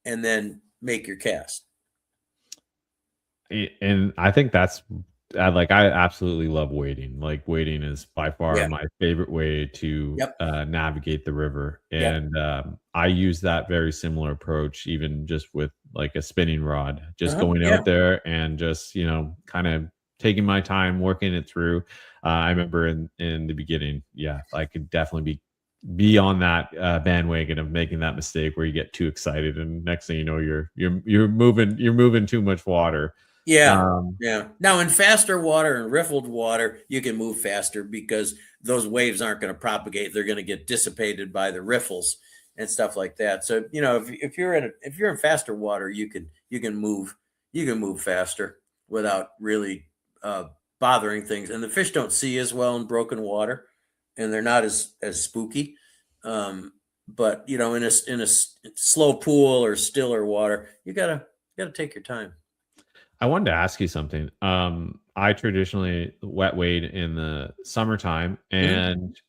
Speaker 3: and then make your cast.
Speaker 2: And I think that's I absolutely love wading. Like wading is by far
Speaker 3: Yeah.
Speaker 2: my favorite way to
Speaker 3: Yep.
Speaker 2: navigate the river,
Speaker 3: Yep.
Speaker 2: and I use that very similar approach, even just with like a spinning rod, just
Speaker 3: Uh-huh.
Speaker 2: going
Speaker 3: Yeah.
Speaker 2: out there and just kind of taking my time working it through. I remember in the beginning, yeah, I could definitely be on that bandwagon of making that mistake where you get too excited and next thing you know you're moving too much water.
Speaker 3: Yeah,
Speaker 2: um,
Speaker 3: yeah. Now in faster water and riffled water, you can move faster because those waves aren't going to propagate. They're going to get dissipated by the riffles and stuff like that. So, if you're in faster water, you can move faster without really bothering things. And the fish don't see as well in broken water, and they're not as spooky. But in a slow pool or stiller water, you gotta take your time.
Speaker 2: I wanted to ask you something. I traditionally wet wade in the summertime,
Speaker 3: Mhm.
Speaker 2: and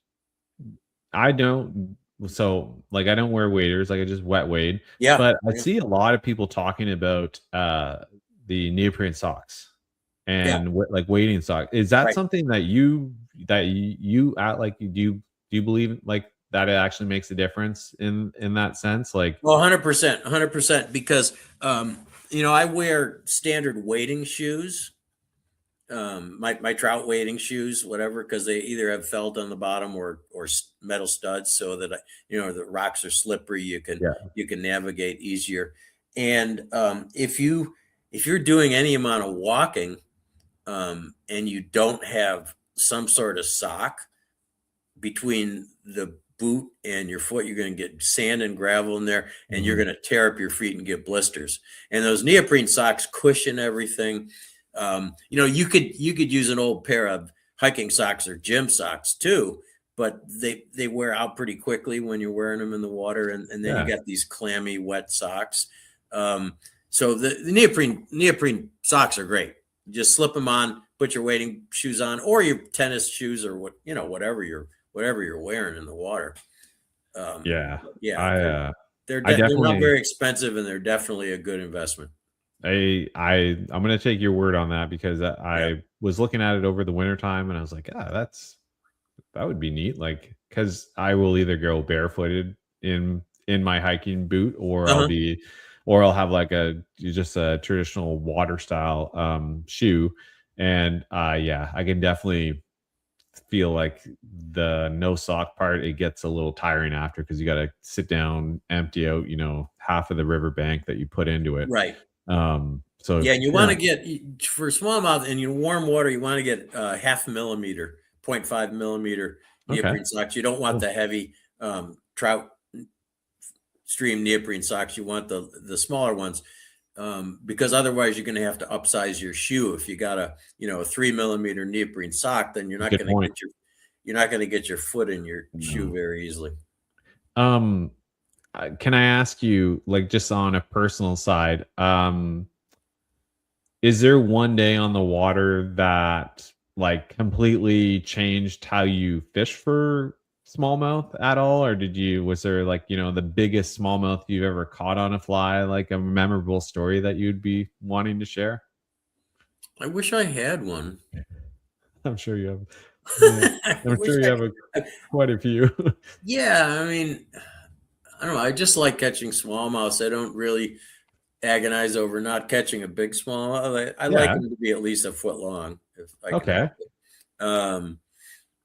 Speaker 2: I don't. So, like, I don't wear waders. Like, I just wet wade.
Speaker 3: Yeah.
Speaker 2: But I
Speaker 3: Yeah.
Speaker 2: see a lot of people talking about the neoprene socks
Speaker 3: Yeah.
Speaker 2: and like wading socks. Is that
Speaker 3: Right.
Speaker 2: something that you at like? Do you believe like that it actually makes a difference in that sense? Like,
Speaker 3: Well, 100%, 100%, because I wear standard wading shoes, my trout wading shoes, whatever, because they either have felt on the bottom or metal studs, so that the rocks are slippery.
Speaker 2: yeah,
Speaker 3: You can navigate easier. And if you're doing any amount of walking, and you don't have some sort of sock between the boot and your foot, you're going to get sand and gravel in there, and you're
Speaker 2: mhm,
Speaker 3: going to tear up your feet and get blisters. And those neoprene socks cushion everything. You could use an old pair of hiking socks or gym socks too, but they wear out pretty quickly when you're wearing them in the water, and then you
Speaker 2: yeah,
Speaker 3: got these clammy wet socks. So the neoprene socks are great. You just slip them on, put your wading shoes on, or your tennis shoes, or whatever you're wearing in the water.
Speaker 2: yeah.
Speaker 3: Yeah,
Speaker 2: I
Speaker 3: they're
Speaker 2: uh,
Speaker 3: they're
Speaker 2: I
Speaker 3: de- they're not
Speaker 2: definitely
Speaker 3: very expensive, and they're definitely a good investment.
Speaker 2: I'm gonna take your word on that because I
Speaker 3: Yeah.
Speaker 2: I was looking at it over the winter time and I was like, that would be neat. Like, because I will either go barefooted in my hiking boot, or
Speaker 3: Uh-huh.
Speaker 2: I'll have like just a traditional water style shoe, and yeah, I can definitely feel like the no sock part it gets a little tiring after because you got to sit down, empty out half of the riverbank that you put into it.
Speaker 3: Right.
Speaker 2: So
Speaker 3: Yeah, and you want
Speaker 2: yeah,
Speaker 3: to get for smallmouth in your warm water, you want to get half millimeter, 0.5 millimeter
Speaker 2: okay,
Speaker 3: neoprene socks. You don't want
Speaker 2: cool.
Speaker 3: the heavy trout stream neoprene socks. You want the smaller ones, because otherwise you're going to have to upsize your shoe. If you got a 3 millimeter neoprene sock, then you're not
Speaker 2: Good
Speaker 3: going to
Speaker 2: point.
Speaker 3: get your foot in your shoe
Speaker 2: No.
Speaker 3: very easily.
Speaker 2: Um, can I ask you, like, just on a personal side, is there one day on the water that like completely changed how you fish for smallmouth at all, or was there like the biggest smallmouth you've ever caught on a fly, like a memorable story that you'd be wanting to share?
Speaker 3: I wish I had one.
Speaker 2: I'm sure you have. Yeah,
Speaker 3: I
Speaker 2: I'm
Speaker 3: wish
Speaker 2: sure you
Speaker 3: I
Speaker 2: have
Speaker 3: could.
Speaker 2: quite a few.
Speaker 3: Yeah, I mean, I don't know. I just like catching smallmouths. I don't really agonize over not catching a big smallmouth. I like
Speaker 2: Yeah.
Speaker 3: them to be at least a foot long if I can
Speaker 2: Okay.
Speaker 3: help it.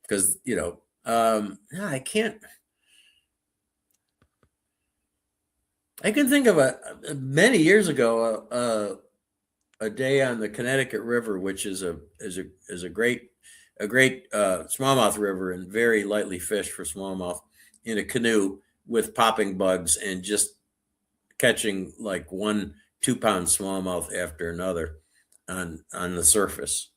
Speaker 3: Because Yeah, I can't. I can think of many years ago a day on the Connecticut River, which is a great smallmouth river and very lightly fished for smallmouth, in a canoe with popping bugs and just catching like 1 2 pound smallmouth after another on the surface.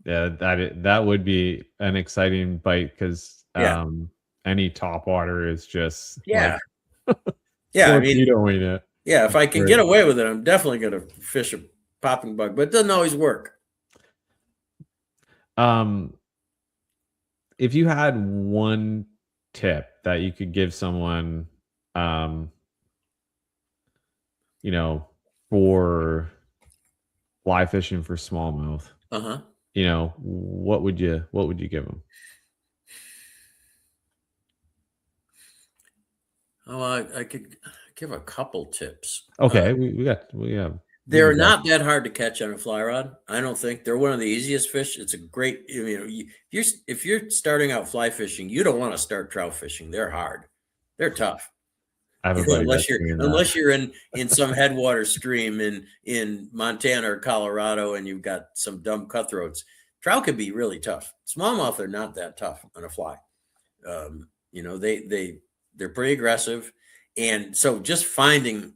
Speaker 2: Yeah, that would be an exciting bite because
Speaker 3: Yeah,
Speaker 2: any top water is just
Speaker 3: yeah,
Speaker 2: like
Speaker 3: yeah. I mean,
Speaker 2: torpedoing it.
Speaker 3: yeah. If
Speaker 2: It's
Speaker 3: I can
Speaker 2: great.
Speaker 3: get away with it, I'm definitely going to fish a popping bug, but it doesn't always work.
Speaker 2: Um, if you had one tip that you could give someone, um, you know, for fly fishing for smallmouth,
Speaker 3: Uh huh.
Speaker 2: what would you give them?
Speaker 3: Oh, I could give a couple tips.
Speaker 2: Okay, we have we
Speaker 3: They're
Speaker 2: can go.
Speaker 3: not that hard to catch on a fly rod. I don't think they're one of the easiest fish. It's a great, if you're starting out fly fishing, you don't want to start trout fishing. They're hard. They're tough.
Speaker 2: I have a buddy
Speaker 3: unless
Speaker 2: that's
Speaker 3: you're
Speaker 2: doing that.
Speaker 3: unless you're in some headwater stream in Montana or Colorado and you've got some dumb cutthroats. Trout could be really tough. Smallmouth are not that tough on a fly. They're pretty aggressive, and so just finding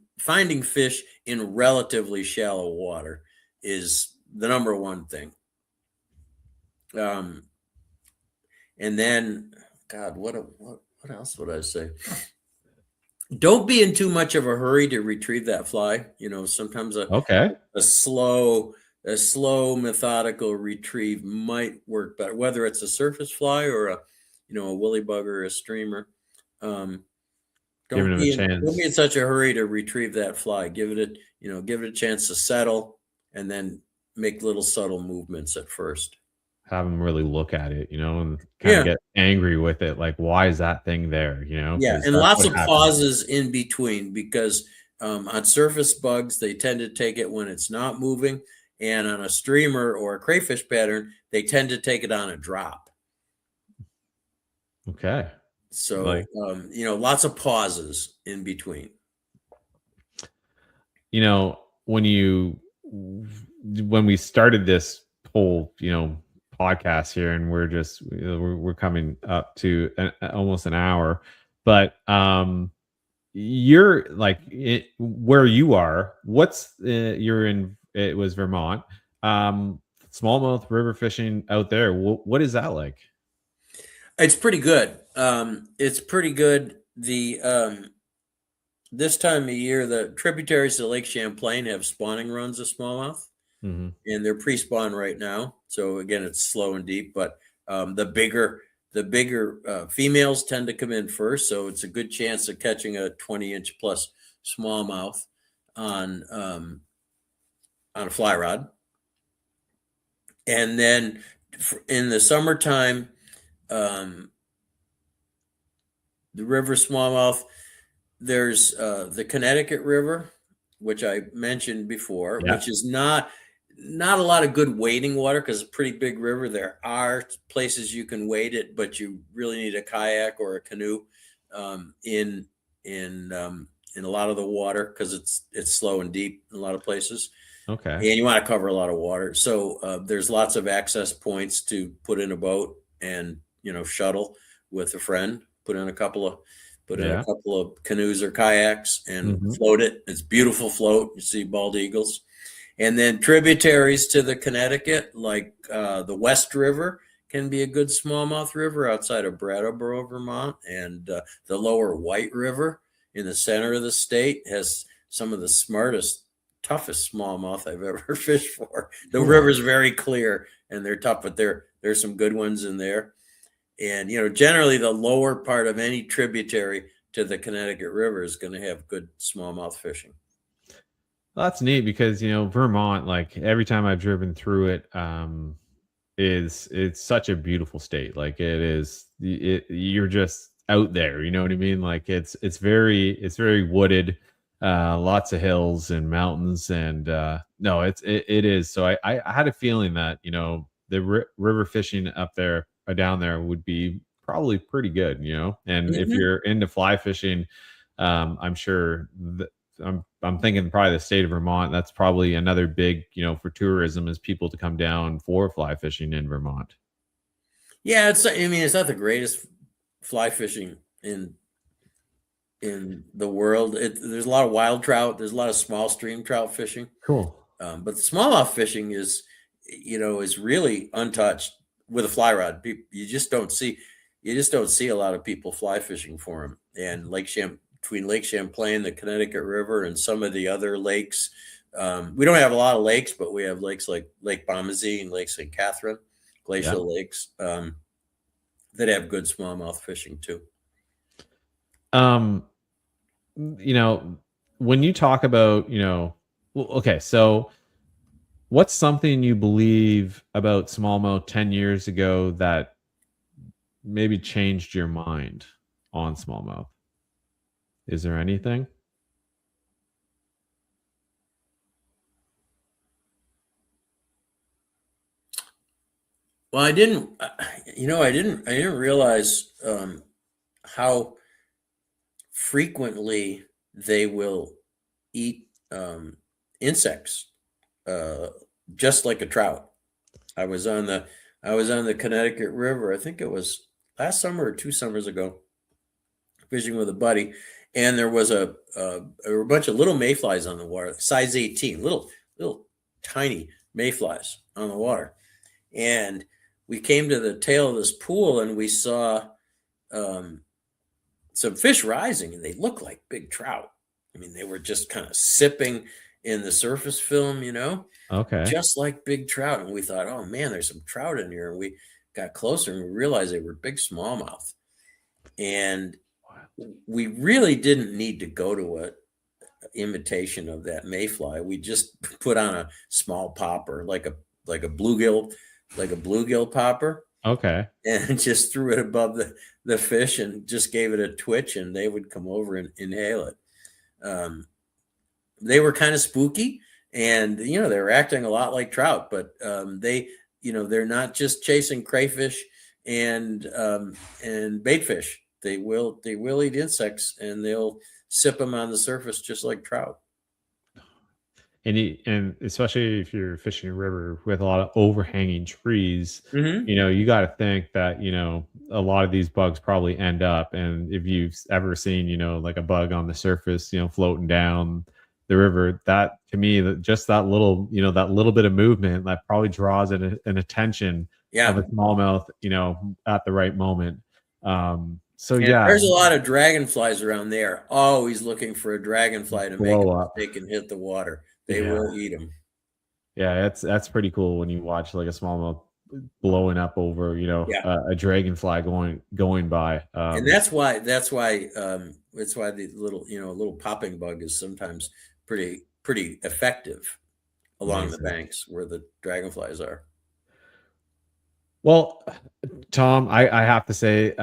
Speaker 3: fish in relatively shallow water is the number one thing. And then, God, what else would I say? Don't be in too much of a hurry to retrieve that fly. Sometimes
Speaker 2: Okay.
Speaker 3: a slow, methodical retrieve might work better, whether it's a surface fly or a woolly bug or a streamer.
Speaker 2: Giving
Speaker 3: Don't
Speaker 2: him a
Speaker 3: be in
Speaker 2: chance.
Speaker 3: such a hurry to retrieve that fly. Give it a chance to settle, and then make little subtle movements at first.
Speaker 2: Have him really look at it, and kind
Speaker 3: Yeah,
Speaker 2: of get angry with it. Like, why is that thing there?
Speaker 3: yeah,
Speaker 2: Because
Speaker 3: and
Speaker 2: that's
Speaker 3: lots
Speaker 2: what
Speaker 3: of
Speaker 2: happens.
Speaker 3: pauses in between because on surface bugs they tend to take it when it's not moving, and on a streamer or a crayfish pattern they tend to take it on a drop.
Speaker 2: Okay.
Speaker 3: So
Speaker 2: Like,
Speaker 3: lots of pauses in between.
Speaker 2: when we started this whole, podcast here, and we're coming up to almost an hour, but you're like where you are. You're in? It was Vermont. Smallmouth river fishing out there. What is that like?
Speaker 3: It's pretty good. It's pretty good. This time of year, the tributaries to Lake Champlain have spawning runs of smallmouth,
Speaker 2: Hmm.
Speaker 3: and they're pre-spawn right now. So again, it's slow and deep, but the bigger females tend to come in first, so it's a good chance of catching a 20-inch plus smallmouth on a fly rod. And then in the summertime, the river smallmouth, there's the Connecticut River, which I mentioned before,
Speaker 2: Yeah.
Speaker 3: which is not a lot of good wading water because it's a pretty big river. There are places you can wade it, but you really need a kayak or a canoe in a lot of the water because it's slow and deep in a lot of places,
Speaker 2: Okay.
Speaker 3: and you want to cover a lot of water. So there's lots of access points to put in a boat and shuttle with a friend. Put in a couple of canoes or kayaks and
Speaker 2: Hmm.
Speaker 3: float it. It's beautiful float. You see bald eagles. And then tributaries to the Connecticut, like the West River, can be a good smallmouth river outside of Brattleboro, Vermont. And the lower White River in the center of the state has some of the smartest, toughest smallmouth I've ever fished for. The
Speaker 2: Cool.
Speaker 3: river's very clear and they're tough, but there's some good ones in there. And, generally the lower part of any tributary to the Connecticut River is going to have good smallmouth fishing.
Speaker 2: Well, that's neat because Vermont, like every time I've driven through it, it's such a beautiful state. Like you're just out there. You know what I mean? Like it's very wooded, lots of hills and mountains, and no, it is. So I had a feeling that the river fishing up there down there would be probably pretty good, you know. And if
Speaker 3: Mhm.
Speaker 2: you're into fly fishing, I'm sure that I'm thinking probably the state of Vermont. That's probably another big, you know, for tourism is people to come down for fly fishing in Vermont.
Speaker 3: Yeah, I mean, it's not the greatest fly fishing in the world. There's a lot of wild trout. There's a lot of small stream trout fishing.
Speaker 2: Cool.
Speaker 3: But the smallmouth fishing is really untouched with a fly rod. You just don't see a lot of people fly fishing for them. And between Lake Champlain, the Connecticut River, and some of the other lakes, we don't have a lot of lakes, but we have lakes like Lake Bomazee and Lake St. Catherine,
Speaker 2: Yeah.
Speaker 3: glacial lakes that have good smallmouth fishing too.
Speaker 2: Um, you know, when you talk about, you know, well, okay, so what's something you believe about smallmouth 10 years ago that maybe changed your mind on smallmouth? Is there anything?
Speaker 3: Well, I didn't realize how frequently they will eat insects, uh, just like a trout. I was on the Connecticut River. I think it was last summer or 2 summers ago, fishing with a buddy, and there were a bunch of little mayflies on the water, size 18, little tiny mayflies on the water, and we came to the tail of this pool and we saw um, some fish rising, and they looked like big trout. I mean, they were just kind of sipping in the surface film,
Speaker 2: Okay.
Speaker 3: just like big trout. And we thought, oh man, there's some trout in here. And we got closer and we realized they were big smallmouth. And we really didn't need to go to a imitation of that mayfly. We just put on a small popper, like a bluegill popper,
Speaker 2: Okay.
Speaker 3: and just threw it above the fish and just gave it a twitch, and they would come over and inhale it. They were kind of spooky, and they were acting a lot like trout, but they're not just chasing crayfish and bait fish. They will eat insects, and they'll sip them on the surface just like trout.
Speaker 2: And especially if you're fishing a river with a lot of overhanging trees,
Speaker 3: Mm-hmm.
Speaker 2: you know, you got to think that, you know, a lot of these bugs probably end up. And if you've ever seen, you know, like a bug on the surface, you know, floating down the river, that to me, just that little, you know, that little bit of movement that probably draws an attention of
Speaker 3: Yeah.
Speaker 2: a smallmouth, you know, at the right moment. So
Speaker 3: And
Speaker 2: yeah,
Speaker 3: there's a lot of dragonflies around there, always looking for a dragonfly to make a
Speaker 2: blow up.
Speaker 3: mistake and hit the water. They
Speaker 2: Yeah.
Speaker 3: will eat them.
Speaker 2: Yeah, that's pretty cool when you watch like a smallmouth blowing up over, you know,
Speaker 3: Yeah.
Speaker 2: a dragonfly going by.
Speaker 3: And that's why the little popping bug is sometimes pretty effective along the
Speaker 2: Amazing.
Speaker 3: banks where the dragonflies are.
Speaker 2: Well, Tom, I have to say,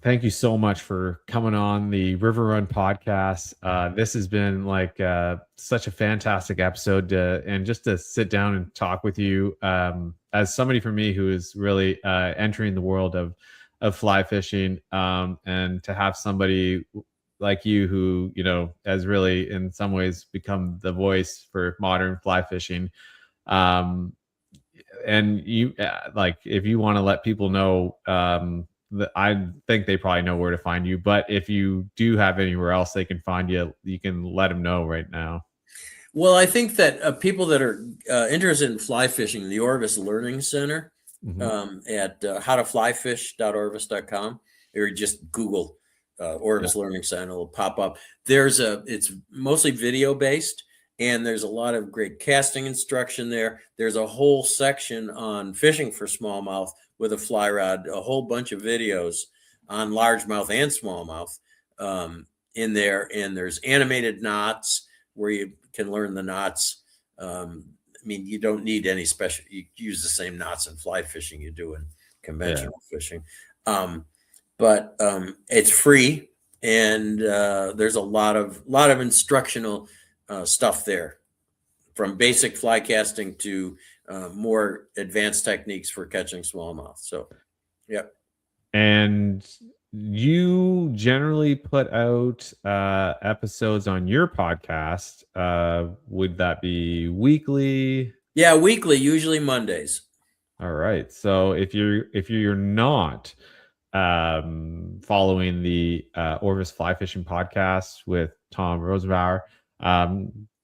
Speaker 2: thank you so much for coming on the River Run podcast. This has been like such a fantastic episode and just to sit down and talk with you as somebody for me who is really entering the world of fly fishing, and to have somebody like you who, you know, has really in some ways become the voice for modern fly fishing. Um, and you like if you want to let people know, I think they probably know where to find you, but if you do have anywhere else they can find you, you can let them know right now.
Speaker 3: Well, I think that people that are interested in fly fishing, the Orvis Learning Center
Speaker 2: Hmm.
Speaker 3: at howtoflyfish.orvis.com, or just Google
Speaker 2: Yeah.
Speaker 3: Orvis Learning Center, it'll pop up. It's mostly video based, and there's a lot of great casting instruction there. There's a whole section on fishing for smallmouth with a fly rod, a whole bunch of videos on largemouth and smallmouth in there, and there's animated knots where you can learn the knots. I mean, you don't need any special. You use the same knots in fly fishing you do in conventional fishing, but it's free, and there's a lot of instructional stuff there, from basic fly casting to more advanced techniques for catching smallmouth. So, yeah.
Speaker 2: And you generally put out episodes on your podcast. Would that be weekly?
Speaker 3: Yeah, weekly, usually Mondays.
Speaker 2: All right. So if you're not following the Orvis Fly Fishing podcast with Tom Rosenbauer,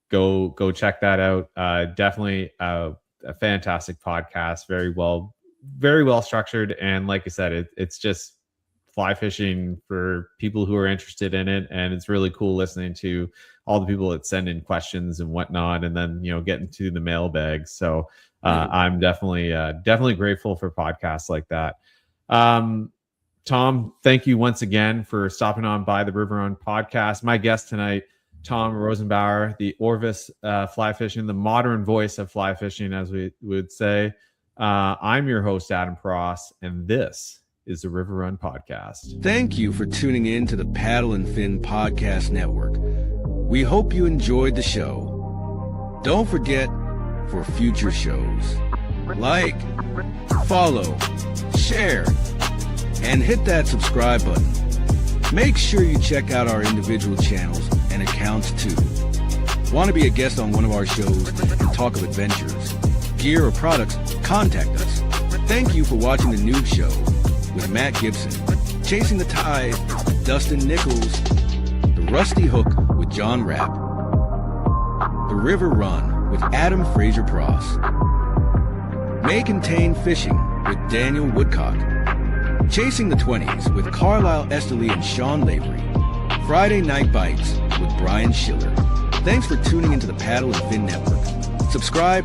Speaker 2: go check that out. Definitely a fantastic podcast. Very well structured, and like I said, it's just fly fishing for people who are interested in it, and it's really cool listening to all the people that send in questions and whatnot, and then getting to the mailbag. So I'm definitely grateful for podcasts like that. Tom, thank you once again for stopping on by the River Run podcast. My guest tonight, Tom Rosenbauer, the Orvis fly fishing, the modern voice of fly fishing, as we would say. I'm your host, Adam Pross, and this is the River Run podcast.
Speaker 4: Thank you for tuning in to the Paddle and Fin Podcast Network. We hope you enjoyed the show. Don't forget, for future shows, like, follow, share, and hit that subscribe button. Make sure you check out our individual channels and accounts too. Want to be a guest on one of our shows and talk of adventures, gear, or products? Contact us. Thank you for watching the Noob Show with Matt Gibson, Chasing the Tide with Dustin Nichols, The Rusty Hook with John Rapp, The River Run with Adam Fraser Pross, May Contain Fishing with Daniel Woodcock, Chasing the 20s with Carlisle Esterly and Sean Lavery, Friday Night Bites with Brian Schiller. Thanks for tuning into the Paddle and Fin Network. Subscribe,